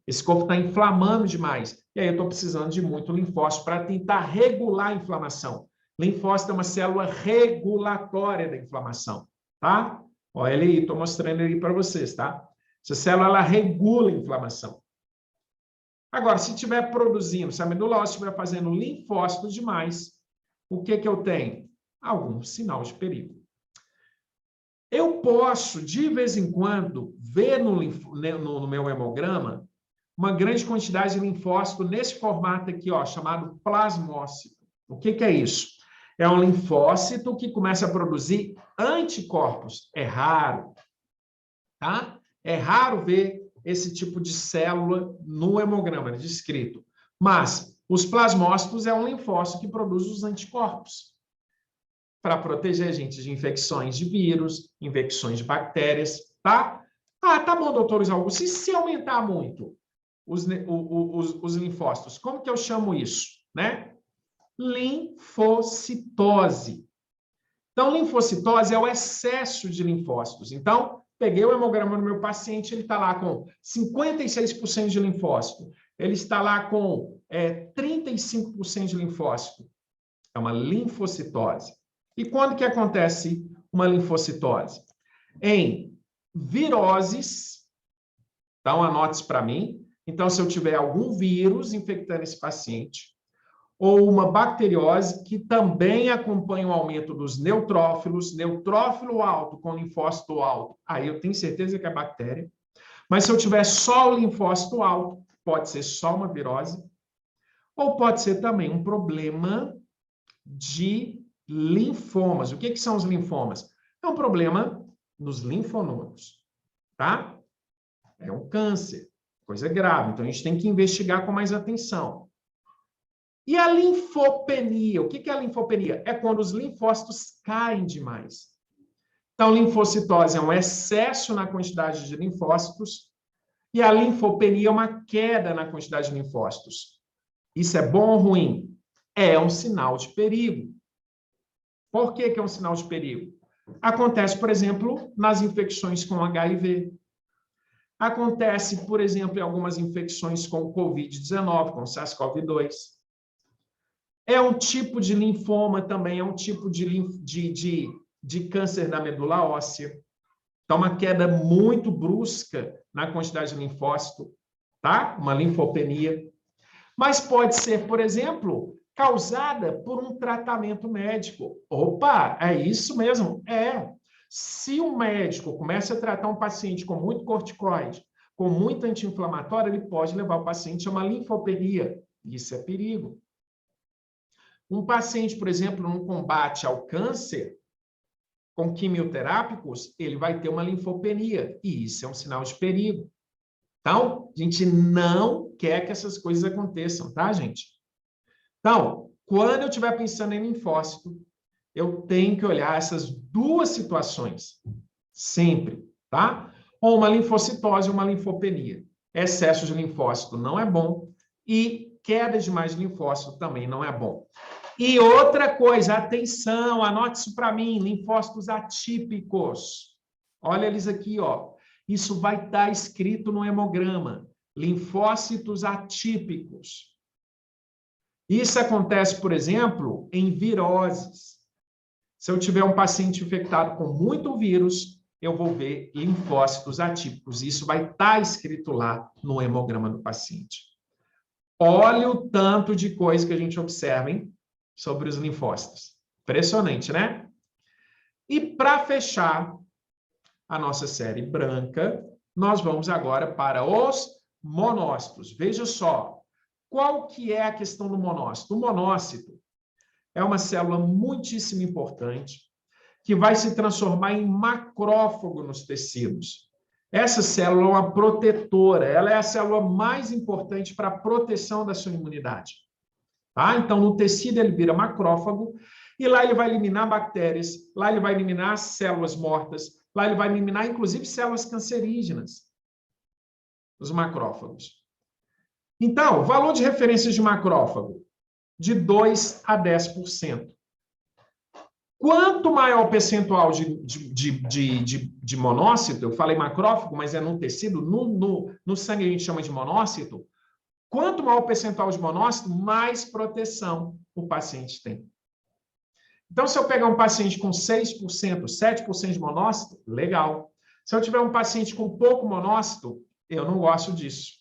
Esse corpo está inflamando demais. E aí eu estou precisando de muito linfócito para tentar regular a inflamação. Linfócito é uma célula regulatória da inflamação, tá? Olha ele aí, estou mostrando ele para vocês, tá? Essa célula, ela regula a inflamação. Agora, se estiver produzindo, se a medula óssea estiver fazendo linfócito demais, o que eu tenho? Algum sinal de perigo. Eu posso, de vez em quando, ver no meu hemograma uma grande quantidade de linfócito nesse formato aqui, ó, chamado plasmócito. O que é isso? É um linfócito que começa a produzir anticorpos. É raro, tá? É raro ver esse tipo de célula no hemograma descrito. Mas os plasmócitos é um linfócito que produz os anticorpos para proteger a gente de infecções de vírus, infecções de bactérias, tá? Ah, tá bom, doutor Luiz Augusto. E se aumentar muito os linfócitos? Como que eu chamo isso, né? Linfocitose. Então, linfocitose é o excesso de linfócitos. Então, peguei o hemograma do meu paciente, ele está lá com 56% de linfócito. Ele está lá com 35% de linfócito. É uma linfocitose. E quando que acontece uma linfocitose? Em viroses. Então, anote isso para mim. Então, se eu tiver algum vírus infectando esse paciente, ou uma bacteriose que também acompanha o aumento dos neutrófilos, neutrófilo alto com linfócito alto, aí eu tenho certeza que é bactéria. Mas se eu tiver só o linfócito alto, pode ser só uma virose, ou pode ser também um problema de linfomas. O que são os linfomas? É um problema nos linfonodos, tá? É um câncer, coisa grave. Então, a gente tem que investigar com mais atenção. E a linfopenia? O que é a linfopenia? É quando os linfócitos caem demais. Então, linfocitose é um excesso na quantidade de linfócitos e a linfopenia é uma queda na quantidade de linfócitos. Isso é bom ou ruim? É um sinal de perigo. Por que é um sinal de perigo? Acontece, por exemplo, nas infecções com HIV. Acontece, por exemplo, em algumas infecções com Covid-19, com SARS-CoV-2. É um tipo de linfoma também, é um tipo de câncer da medula óssea. Então, uma queda muito brusca na quantidade de linfócito, tá? Uma linfopenia. Mas pode ser, por exemplo, causada por um tratamento médico. Opa, é isso mesmo? É. Se um médico começa a tratar um paciente com muito corticoide, com muito anti-inflamatório, ele pode levar o paciente a uma linfopenia. Isso é perigo. Um paciente, por exemplo, no combate ao câncer, com quimioterápicos, ele vai ter uma linfopenia, e isso é um sinal de perigo. Então, a gente não quer que essas coisas aconteçam, tá, gente? Então, quando eu estiver pensando em linfócito, eu tenho que olhar essas duas situações, sempre, tá? Ou uma linfocitose ou uma linfopenia. Excesso de linfócito não é bom, e queda demais de linfócito também não é bom. E outra coisa, atenção, anote isso para mim, linfócitos atípicos. Olha eles aqui, ó. Isso vai estar escrito no hemograma. Linfócitos atípicos. Isso acontece, por exemplo, em viroses. Se eu tiver um paciente infectado com muito vírus, eu vou ver linfócitos atípicos. Isso vai estar escrito lá no hemograma do paciente. Olha o tanto de coisa que a gente observa, hein? Sobre os linfócitos. Impressionante, né? E para fechar a nossa série branca, nós vamos agora para os monócitos. Veja só, qual que é a questão do monócito? O monócito é uma célula muitíssimo importante que vai se transformar em macrófago nos tecidos. Essa célula é uma protetora, ela é a célula mais importante para a proteção da sua imunidade. Tá? Então, no tecido ele vira macrófago e lá ele vai eliminar bactérias, lá ele vai eliminar células mortas, lá ele vai eliminar, inclusive, células cancerígenas, os macrófagos. Então, valor de referência de macrófago, de 2 a 10%. Quanto maior o percentual de monócito, eu falei macrófago, mas é no tecido, no sangue a gente chama de monócito, quanto maior o percentual de monócito, mais proteção o paciente tem. Então, se eu pegar um paciente com 6%, 7% de monócito, legal. Se eu tiver um paciente com pouco monócito, eu não gosto disso.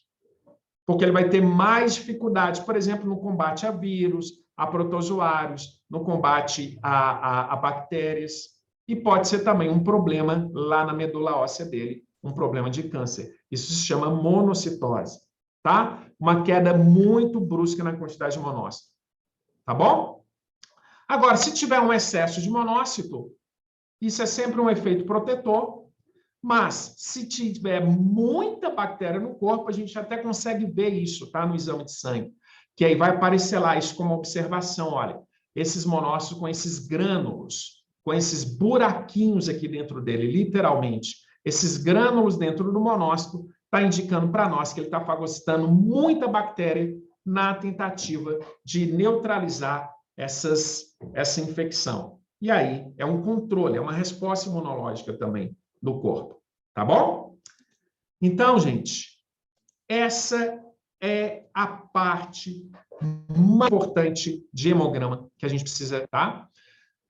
Porque ele vai ter mais dificuldade, por exemplo, no combate a vírus, a protozoários, no combate a bactérias. E pode ser também um problema lá na medula óssea dele, um problema de câncer. Isso se chama monocitose, tá? Uma queda muito brusca na quantidade de monócito. Tá bom? Agora, se tiver um excesso de monócito, isso é sempre um efeito protetor, mas se tiver muita bactéria no corpo, a gente até consegue ver isso, tá? No exame de sangue. Que aí vai aparecer lá isso como observação, olha, esses monócitos com esses grânulos, com esses buraquinhos aqui dentro dele, literalmente, esses grânulos dentro do monócito, está indicando para nós que ele está fagocitando muita bactéria na tentativa de neutralizar essa infecção. E aí é um controle, é uma resposta imunológica também do corpo. Tá bom? Então, gente, essa é a parte mais importante de hemograma que a gente precisa, tá?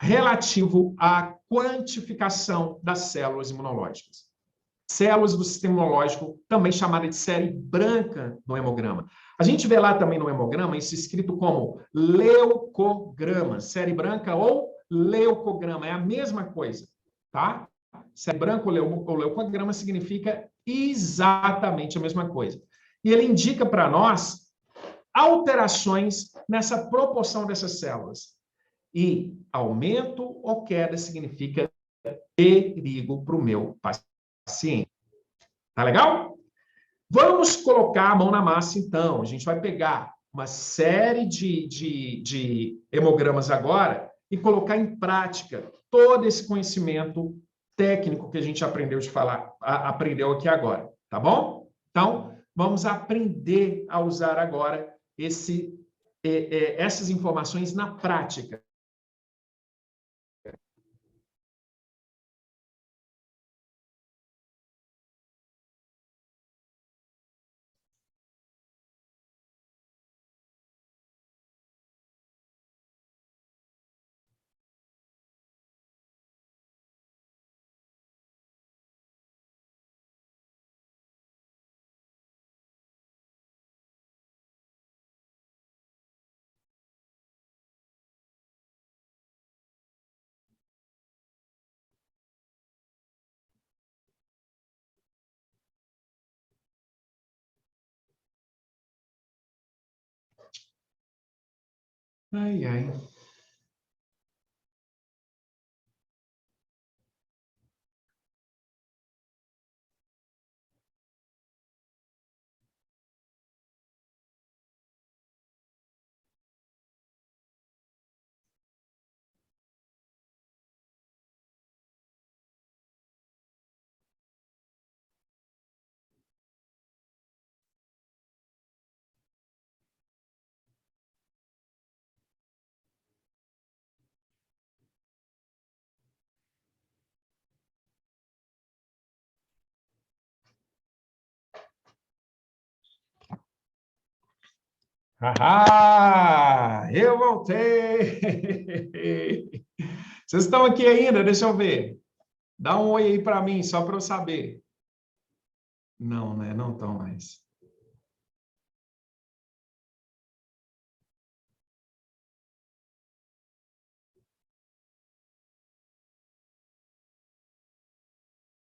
Relativo à quantificação das células imunológicas. Células do sistema imunológico, também chamada de série branca no hemograma. A gente vê lá também no hemograma isso escrito como leucograma, série branca ou leucograma, é a mesma coisa, tá? Série branca ou leucograma significa exatamente a mesma coisa. E ele indica para nós alterações nessa proporção dessas células. E aumento ou queda significa perigo para o meu paciente. Tá legal? Vamos colocar a mão na massa, então. A gente vai pegar uma série de hemogramas agora e colocar em prática todo esse conhecimento técnico que a gente aprendeu aprendeu aqui agora, tá bom? Então, vamos aprender a usar agora essas informações na prática. Ai, ai. Ah, eu voltei! Vocês estão aqui ainda? Deixa eu ver. Dá um oi aí para mim, só para eu saber. Não, né? Não estão mais.